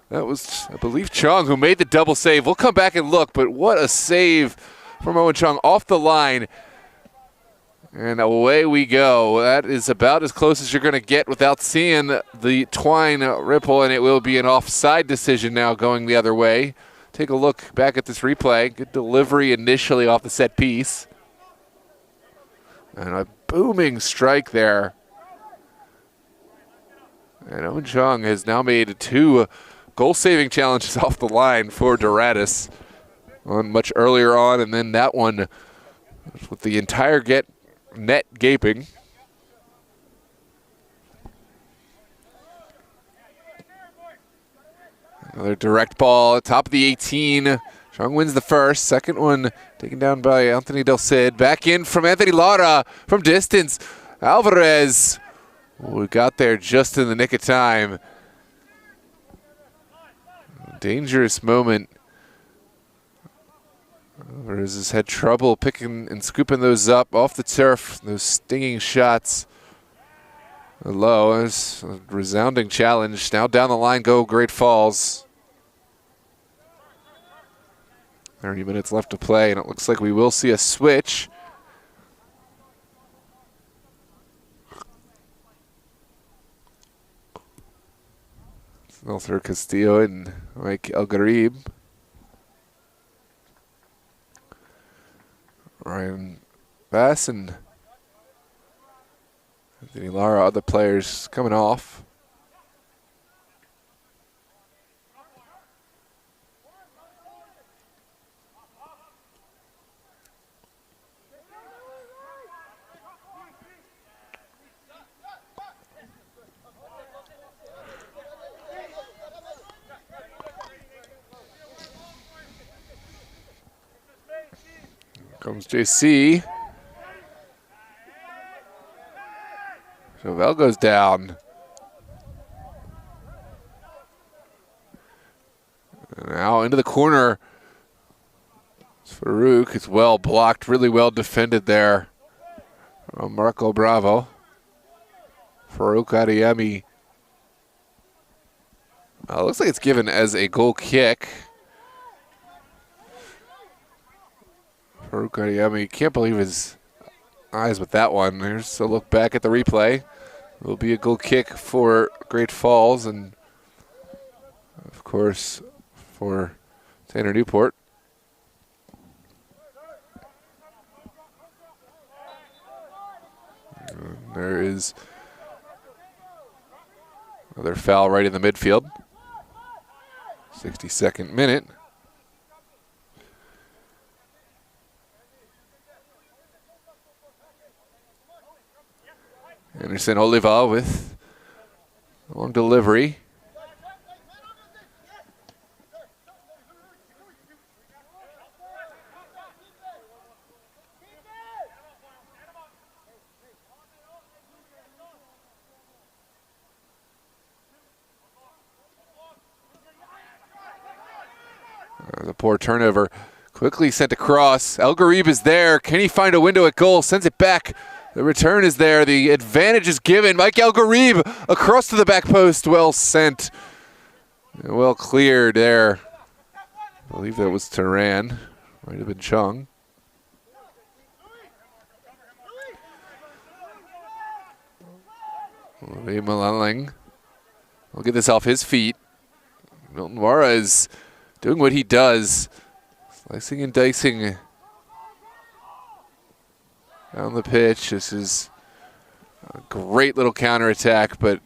That was, I believe, Chung who made the double save. We'll come back and look, but what a save from Owen Chung off the line. And away we go. That is about as close as you're going to get without seeing the twine ripple, and it will be an offside decision now going the other way. Take a look back at this replay. Good delivery initially off the set piece. And a booming strike there. And Owen Chung has now made 2 goal-saving challenges off the line for Doradus. One much earlier on, and then that one with the entire net gaping. Another direct ball at top of the 18. Chung wins the first. Second one taken down by Anthony Del Cid. Back in from Anthony Lara from distance. Alvarez. We got there just in the nick of time. Dangerous moment. Alvarez has had trouble picking and scooping those up off the turf. Those stinging shots. Low. It's a resounding challenge. Now down the line go Great Falls. 30 minutes left to play, and it looks like we will see a switch. Nelson Castillo and Mike El Garib. Ryan Bass and Anthony Lara, other players coming off. Comes JC. Chauvel goes down. And now into the corner. It's Farouk. It's well blocked, really well defended there. Marco Bravo. Farouk Adeyemi. Looks like it's given as a goal kick. Farouk Adeyemi, can't believe his eyes with that one. There's a look back at the replay. It will be a goal kick for Great Falls and, of course, for Tanner Newport. And there is another foul right in the midfield. 62nd minute. Anderson Oliva with a long delivery. There's a poor turnover. Quickly sent across. El Garib is there. Can he find a window at goal? Sends it back. The return is there. The advantage is given. Mike El Garib across to the back post. Well sent. Well cleared there. I believe that was Turan. Might have been Chung. Olivier Malaling will get this off his feet. Milton Wara is doing what he does. Slicing and dicing down the pitch. This is a great little counterattack, but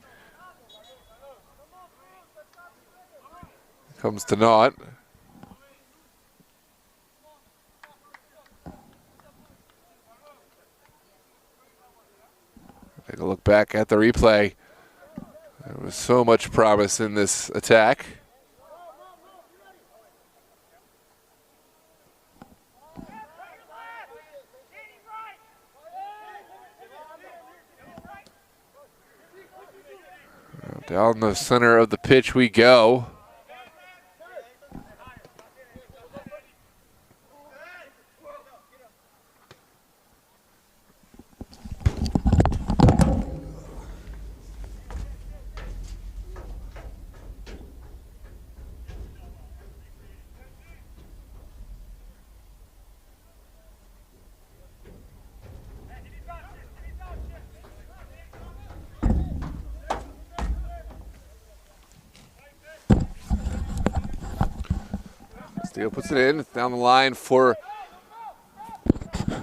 comes to naught. Take a look back at the replay. There was so much promise in this attack. Down the center of the pitch we go. Steele puts it in. It's down the line for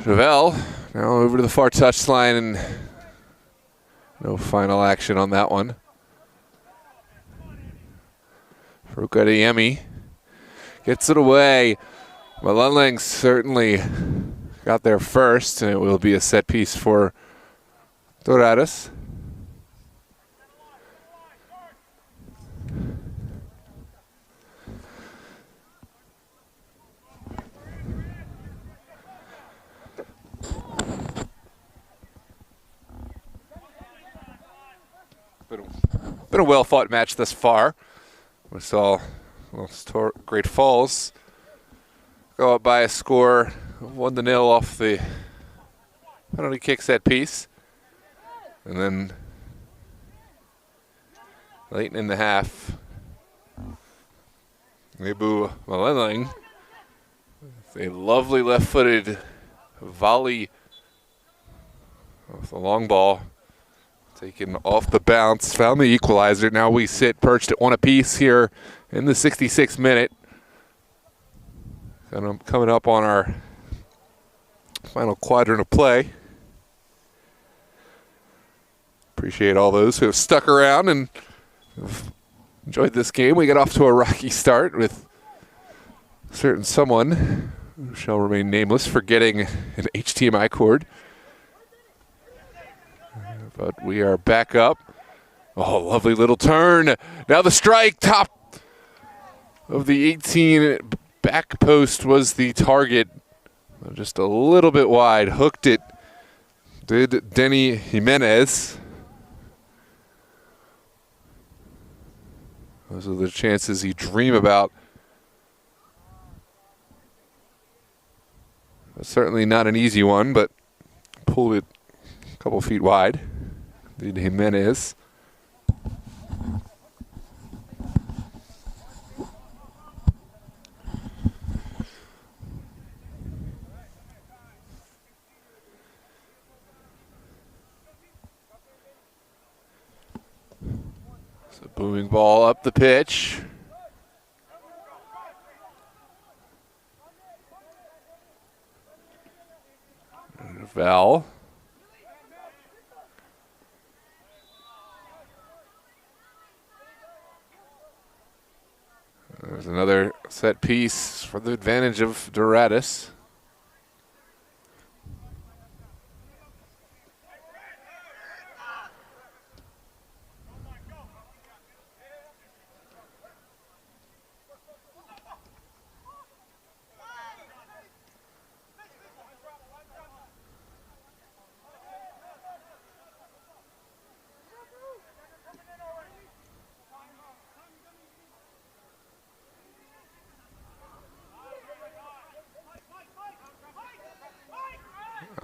Chauvel. Now over to the far touchline, and no final action on that one. Farouk Adeyemi gets it away. Malaling certainly got there first, and it will be a set piece for Doradus. Been a well-fought match thus far. We saw Great Falls go up by a score of 1-0 off the penalty kick set piece. And then late in the half, Nebu Malaling A lovely left-footed volley off the long ball. Taken off the bounce, found the equalizer. Now we sit perched at 1 apiece here in the 66th minute. Coming up on our final quadrant of play. Appreciate all those who have stuck around and have enjoyed this game. We get off to a rocky start with a certain someone who shall remain nameless for getting an HDMI cord. But we are back up. Oh, lovely little turn. Now the strike, top of the 18 back post was the target. Just a little bit wide. Hooked it. Did Denny Jimenez. Those are the chances you dream about. Certainly not an easy one, but pulled it a couple feet wide. Did Jimenez. It's a booming ball up the pitch. Val. There's another set piece for the advantage of Doradus.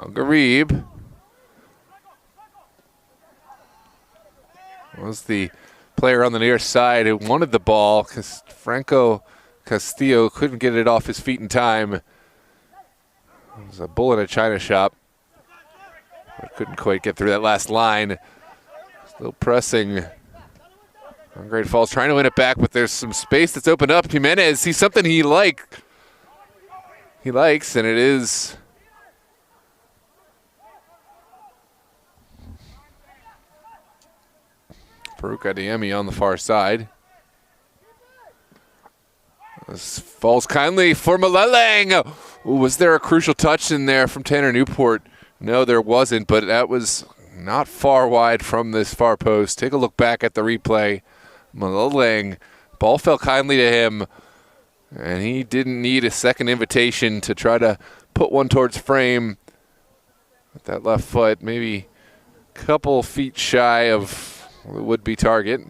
Garib was the player on the near side who wanted the ball because Franco Castillo couldn't get it off his feet in time. It was a bull in a china shop. But couldn't quite get through that last line. Still pressing. Great Falls trying to win it back, but there's some space that's opened up. Jimenez sees something he likes, and it is Farouk Adeyemi on the far side. This falls kindly for Maleleng. Ooh, was there a crucial touch in there from Tanner Newport? No, there wasn't, but that was not far wide from this far post. Take a look back at the replay. Maleleng, ball fell kindly to him, and he didn't need a second invitation to try to put one towards frame with that left foot, maybe a couple feet shy of the would-be target.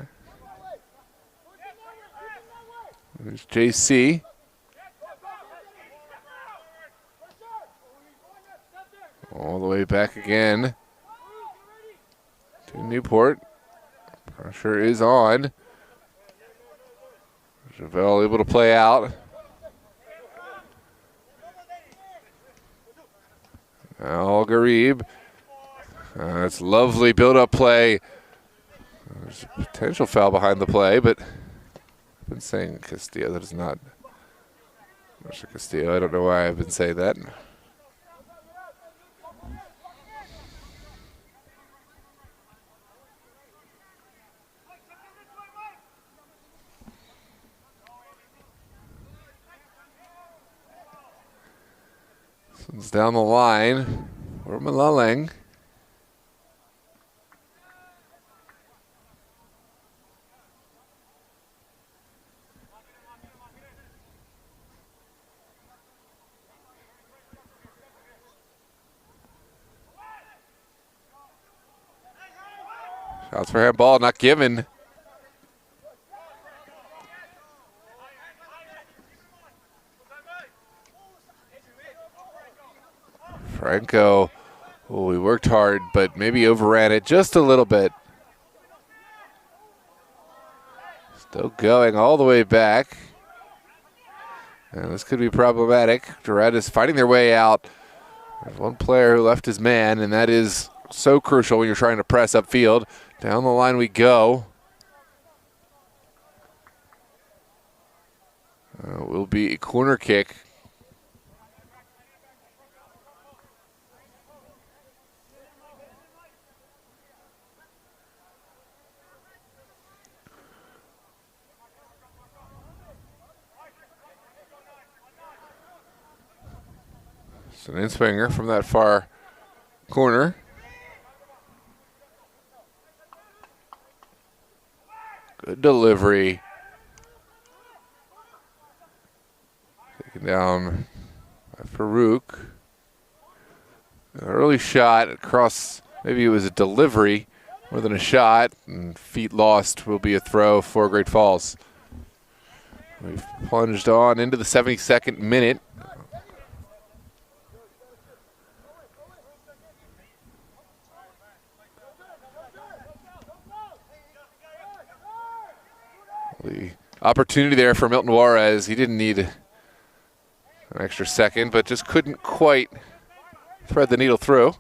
There's JC. All the way back again to Newport. Pressure is on. Javelle able to play out. Now Garib. That's lovely build-up play. There's a potential foul behind the play, but I've been saying Castillo. That is not Mr. Castillo. I don't know why I've been saying that. This one's down the line for Maleleng. Shots for handball, not given. Franco, oh, he worked hard, but maybe overran it just a little bit. Still going all the way back. And this could be problematic. Doradus fighting their way out. There's one player who left his man, and that is so crucial when you're trying to press upfield. Down the line we go. Will be a corner kick. It's an in-swinger from that far corner. Good delivery. Taken down by Farouk. An early shot across, maybe it was a delivery more than a shot, and feet lost will be a throw for Great Falls. We've plunged on into the 72nd minute. The opportunity there for Milton Juarez. He didn't need an extra second, but just couldn't quite thread the needle through.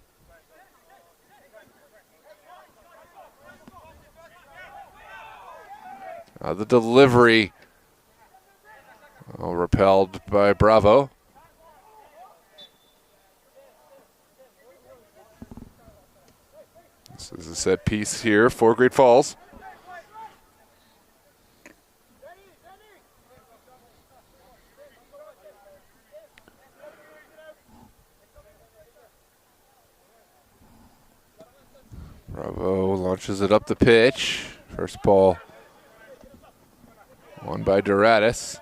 The delivery, repelled by Bravo. This is a set piece here for Great Falls. Bravo launches it up the pitch. First ball won by Doradus.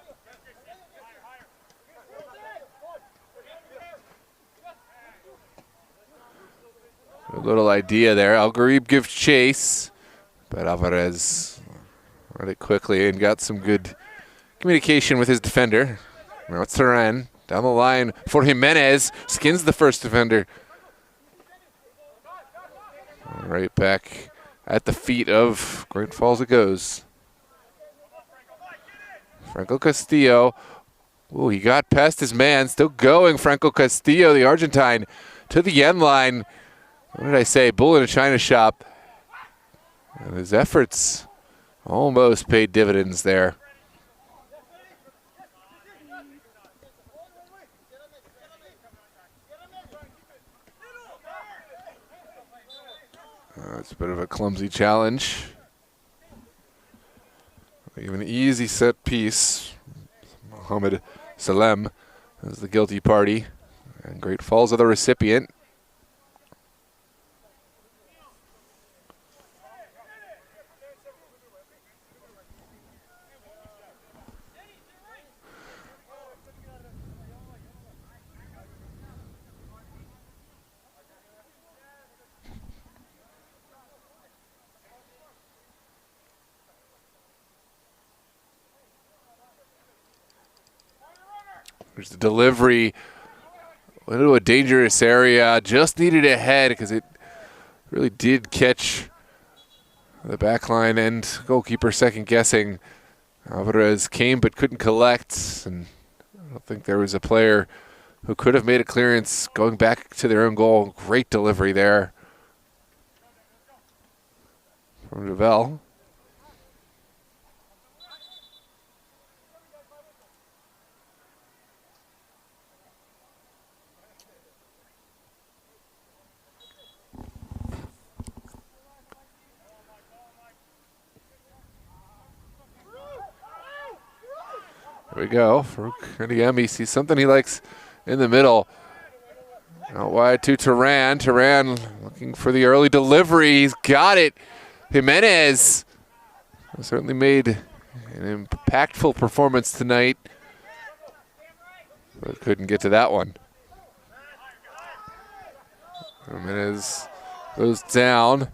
A little idea there. Al Gharib gives chase, but Alvarez read it quickly and got some good communication with his defender. Now it's Turan down the line for Jimenez. Skins the first defender. Right back at the feet of Great Falls it goes. Franco Castillo. Ooh, he got past his man. Still going, Franco Castillo, the Argentine, to the end line. What did I say? Bull in a china shop. And his efforts almost paid dividends there. It's a bit of a clumsy challenge. Even an easy set piece. Mohamed Salem is the guilty party. And Great Falls are the recipient. There's the delivery into a dangerous area. Just needed a head because it really did catch the back line and goalkeeper second guessing. Alvarez came but couldn't collect, and I don't think there was a player who could have made a clearance going back to their own goal. Great delivery there from Duvel. There we go. Farouk Ndiemi sees something he likes in the middle. Out wide to Turan. Turan looking for the early delivery. He's got it. Jimenez certainly made an impactful performance tonight, but couldn't get to that one. Jimenez goes down.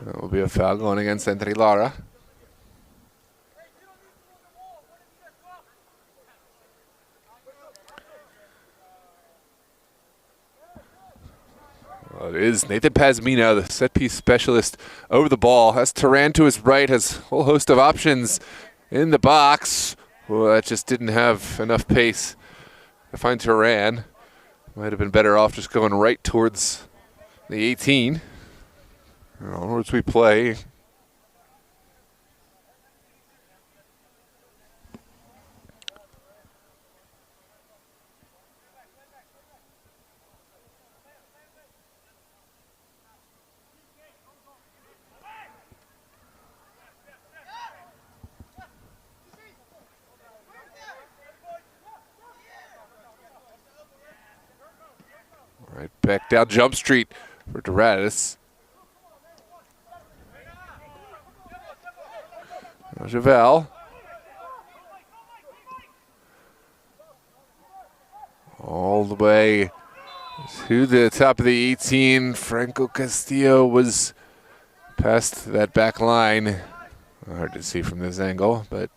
That will be a foul going against Entry Lara. Well, it is Nathan Pazmino, the set-piece specialist, over the ball. Has Turan to his right, has a whole host of options in the box. Well, that just didn't have enough pace to find Turan. Might have been better off just going right towards the 18. Onwards we play. Right back down Jump Street for Doradus. Javel. All the way to the top of the 18. Franco Castillo was past that back line. Hard to see from this angle, but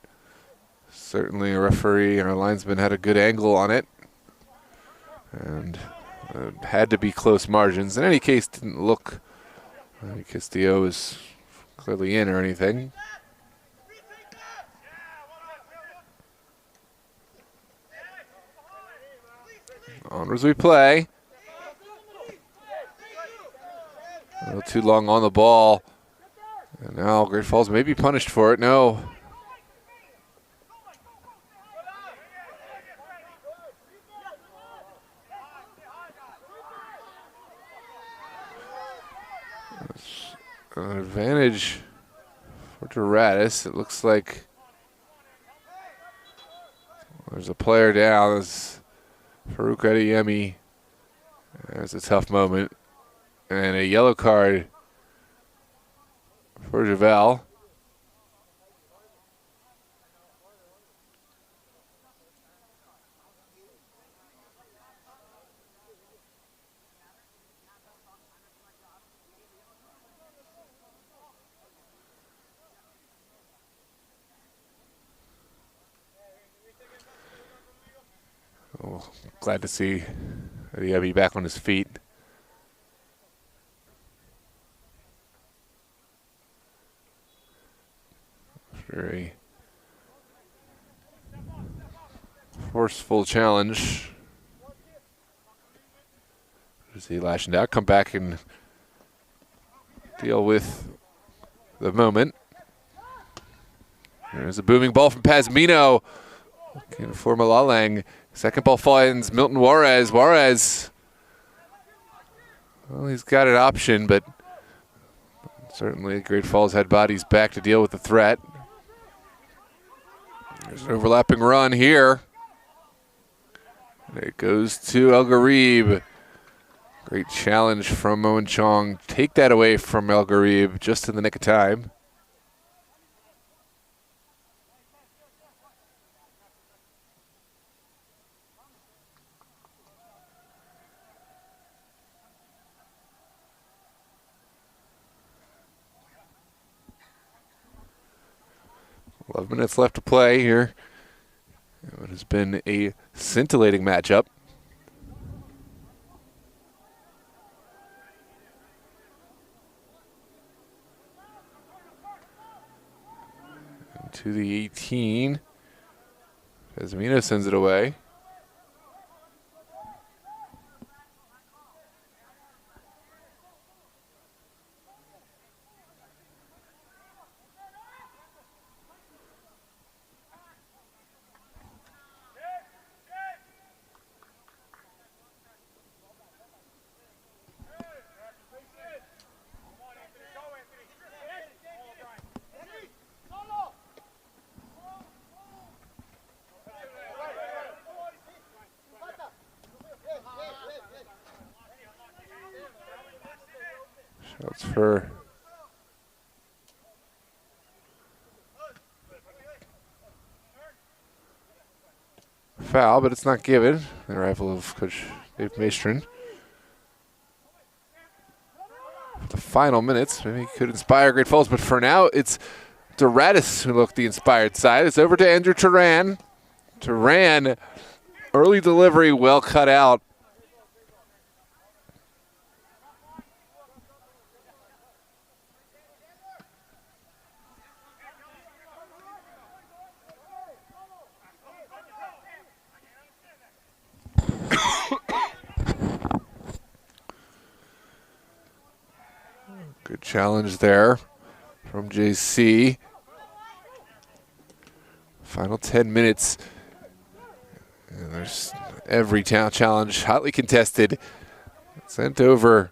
certainly a referee and our linesman had a good angle on it. And had to be close margins. In any case, didn't look like Castillo was clearly in or anything. Onwards we play. A little too long on the ball. And now Great Falls may be punished for it. No. An advantage for Doradus. It looks like there's a player down. There's Farouk Adeyemi. There's a tough moment. And a yellow card for Javel. Oh, glad to see Adeyemi back on his feet. Very forceful challenge. Is he lashing out? Come back and deal with the moment. There's a booming ball from Pazmino. Looking for Malalang. Second ball finds Milton Juarez. Juarez, well, he's got an option, but certainly Great Falls had bodies back to deal with the threat. There's an overlapping run here. It goes to El Garib. Great challenge from Moen Chong. Take that away from El Garib just in the nick of time. Minutes left to play here. It has been a scintillating matchup. And to the 18. Pazmino sends it away. Shots for foul, but it's not given. The arrival of Coach Dave Maestrin. The final minutes, maybe could inspire Great Falls, but for now it's Doradus who looked the inspired side. It's over to Andrew Turan. Turan, early delivery, well cut out. Good challenge there from JC. Final 10 minutes. And there's every challenge hotly contested. Sent over.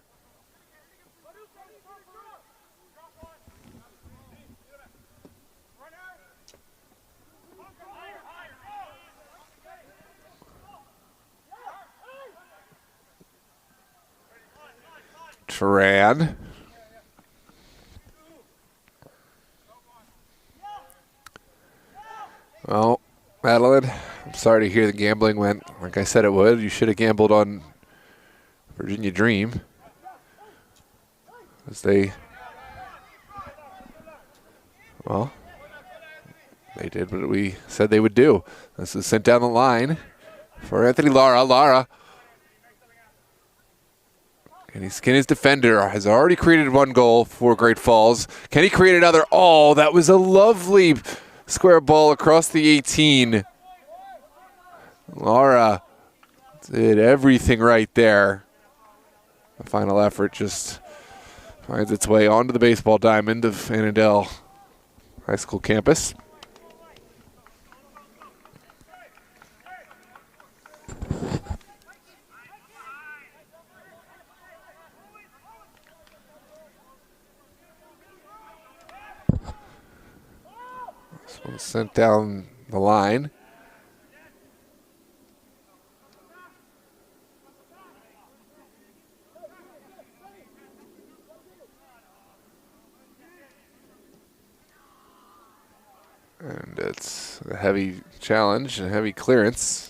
Turan. Well, Madeline, I'm sorry to hear the gambling went like I said it would. You should have gambled on Virginia Dream. As they, well, they did what we said they would do. This is sent down the line for Anthony Lara. Lara, can he skin his defender? Has already created one goal for Great Falls. Can he create another? Oh, that was a lovely square ball across the 18. Lara did everything right there. The final effort just finds its way onto the baseball diamond of Annandale High School campus. This one sent down the line. And it's a heavy challenge, a heavy clearance.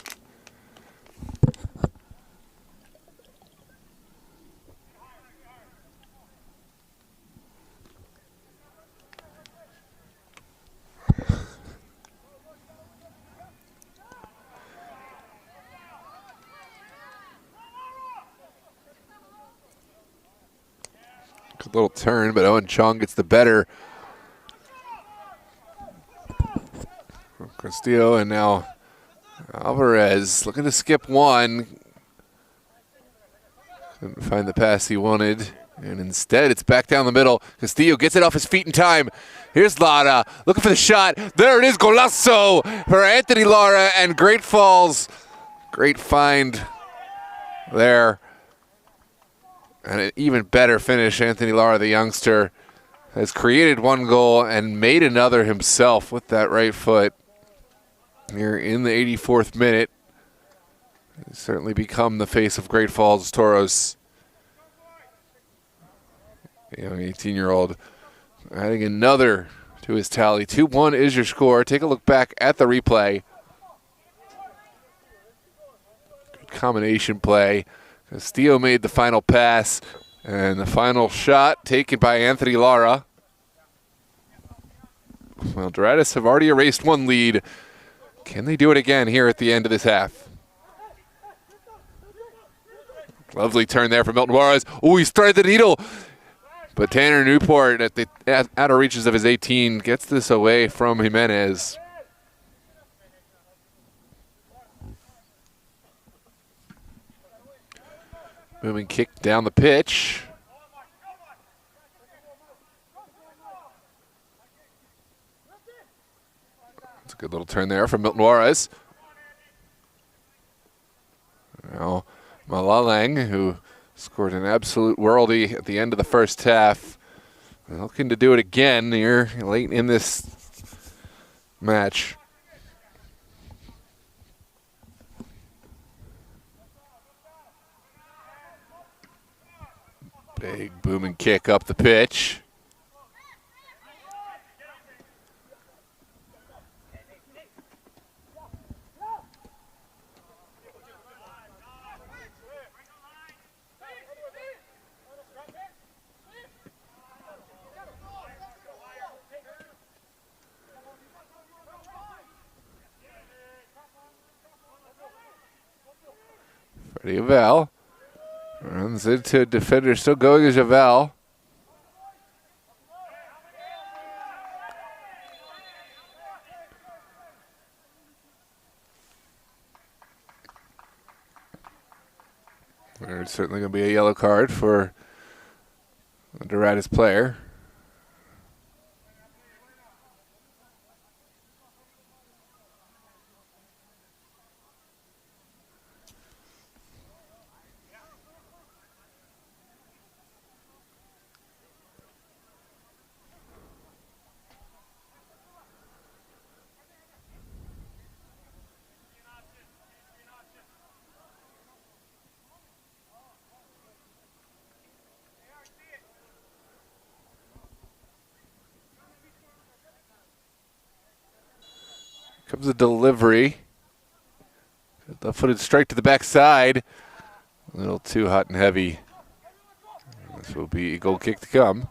Good little turn, but Owen Chong gets the better. Castillo, and now Alvarez looking to skip one. Couldn't find the pass he wanted, and instead it's back down the middle. Castillo gets it off his feet in time. Here's Lara looking for the shot. There it is, golazo for Anthony Lara, and Great Falls. Great find there. And an even better finish. Anthony Lara, the youngster, has created one goal and made another himself with that right foot. Here in the 84th minute. He's certainly become the face of Great Falls Toros. The young 18-year-old adding another to his tally. 2-1 is your score. Take a look back at the replay. Good combination play. Castillo made the final pass, and the final shot taken by Anthony Lara. Well, Doradus have already erased one lead. Can they do it again here at the end of this half? Lovely turn there from Milton Juarez. Oh, he's threaded the needle. But Tanner Newport at the outer reaches of his 18 gets this away from Jimenez. Moving kick down the pitch. It's a good little turn there from Milton Juarez. Now Malalang, who scored an absolute worldie at the end of the first half, looking to do it again here late in this match. Big booming kick up the pitch. Freddy Aval runs into a defender, still going as Aval. There's certainly going to be a yellow card for the Doradus player. Comes a delivery. Left-footed strike to the backside. A little too hot and heavy. This will be a goal kick to come.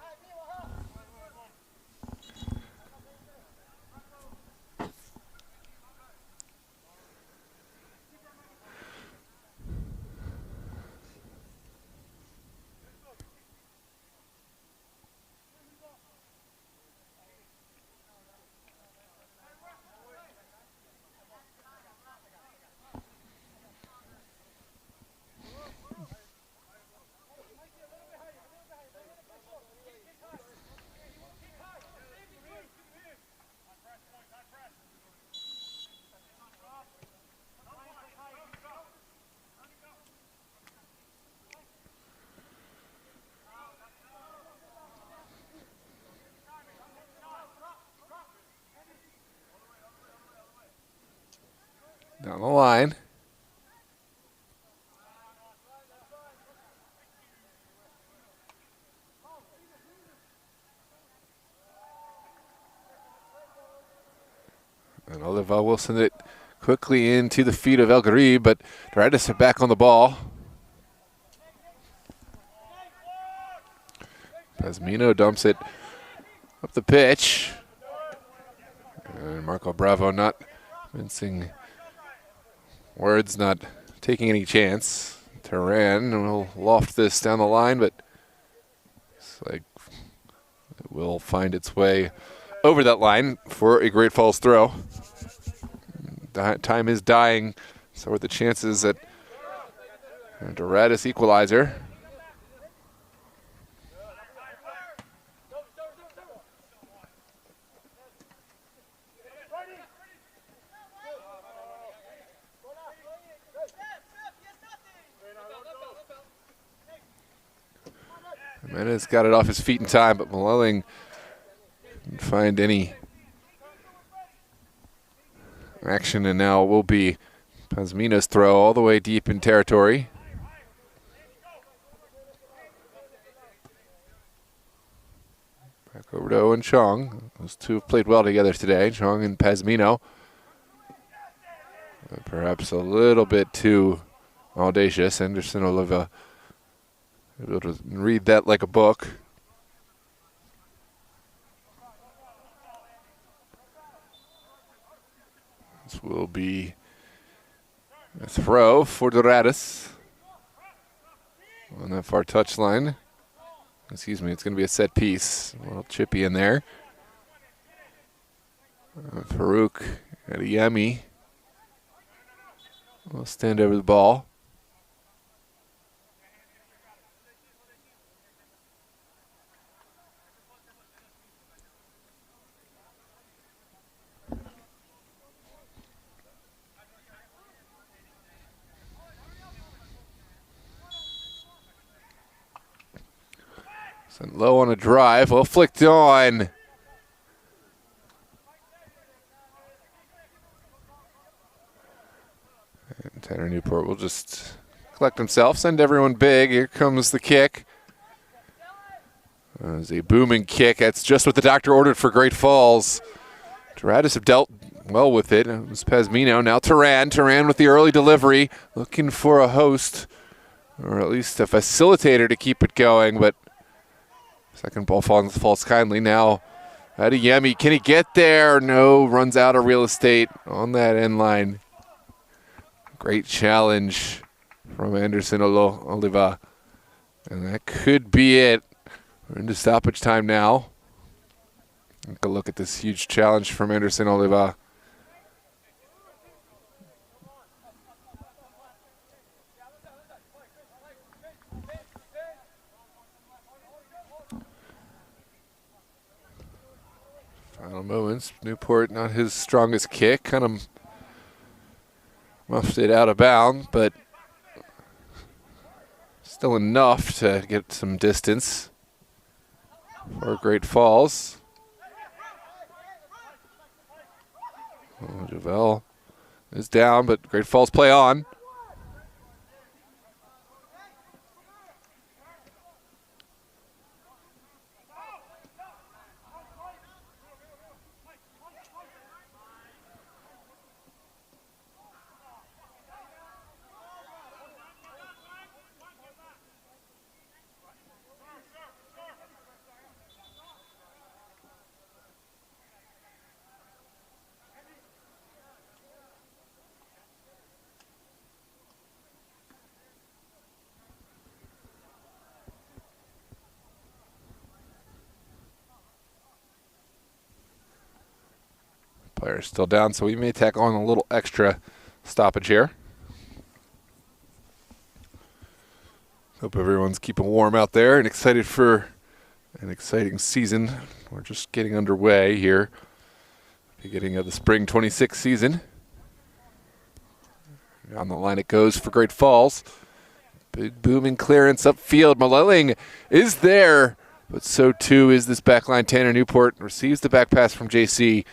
Down the line. And Oliva will send it quickly into the feet of El Garib, but Doradus are back on the ball. Pazmino dumps it up the pitch. And Marco Bravo not mincing words, not taking any chance. Turan will loft this down the line, but it's like it will find its way over that line for a Great Falls throw. Time is dying, so are the chances at a Doradus equalizer. Jimenez got it off his feet in time, but Malelling didn't find any action, and now will be Pazmino's throw all the way deep in territory. Back over to Owen Chong. Those two have played well together today, Chong and Pazmino. Perhaps a little bit too audacious. Anderson Oliva able to read that like a book. This will be a throw for Doradus on that far touchline. Excuse me, it's going to be a set piece. A little chippy in there. Farouk Adeyemi will stand over the ball. Sent low on a drive, well flicked on. And Tanner Newport will just collect himself, send everyone big. Here comes the kick. It's a booming kick. That's just what the doctor ordered for Great Falls. Doradus have dealt well with it. It was Pazmino. Now Turan. Turan with the early delivery. Looking for a host, or at least a facilitator to keep it going, but second ball falls kindly. Now Adeyemi, can he get there? No, runs out of real estate on that end line. Great challenge from Anderson Oliva. And that could be it. We're into stoppage time now. Take a look at this huge challenge from Anderson Oliva. It's Newport, not his strongest kick. Kind of muffed it out of bounds, but still enough to get some distance for Great Falls. Oh, Javel is down, but Great Falls play on. Player's still down, so we may tack on a little extra stoppage here. Hope everyone's keeping warm out there and excited for an exciting season. We're just getting underway here. Beginning of the spring 26 season. Down the line it goes for Great Falls. Big booming clearance upfield. Maleling is there, but so too is this backline. Tanner Newport receives the back pass from JC.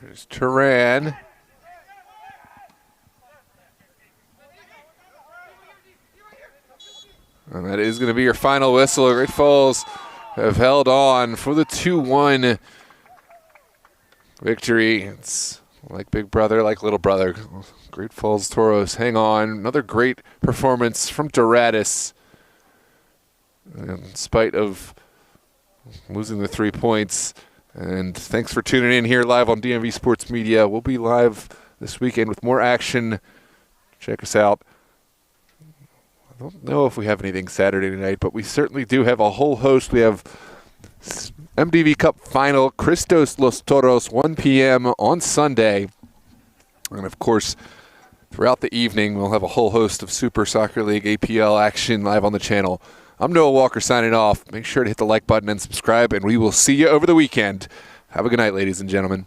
There's Turan. And that is going to be your final whistle. Great Falls have held on for the 2-1 victory. It's like big brother, like little brother. Great Falls Toros hang on. Another great performance from Doradus. In spite of losing the 3 points. And thanks for tuning in here live on DMV Sports Media. We'll be live this weekend with more action. Check us out. I don't know if we have anything Saturday night, but we certainly do have a whole host. We have MDV Cup Final, Cristos Los Toros, 1 p.m. on Sunday. And, of course, throughout the evening, we'll have a whole host of Super Soccer League APL action live on the channel. I'm Noah Walker signing off. Make sure to hit the like button and subscribe, and we will see you over the weekend. Have a good night, ladies and gentlemen.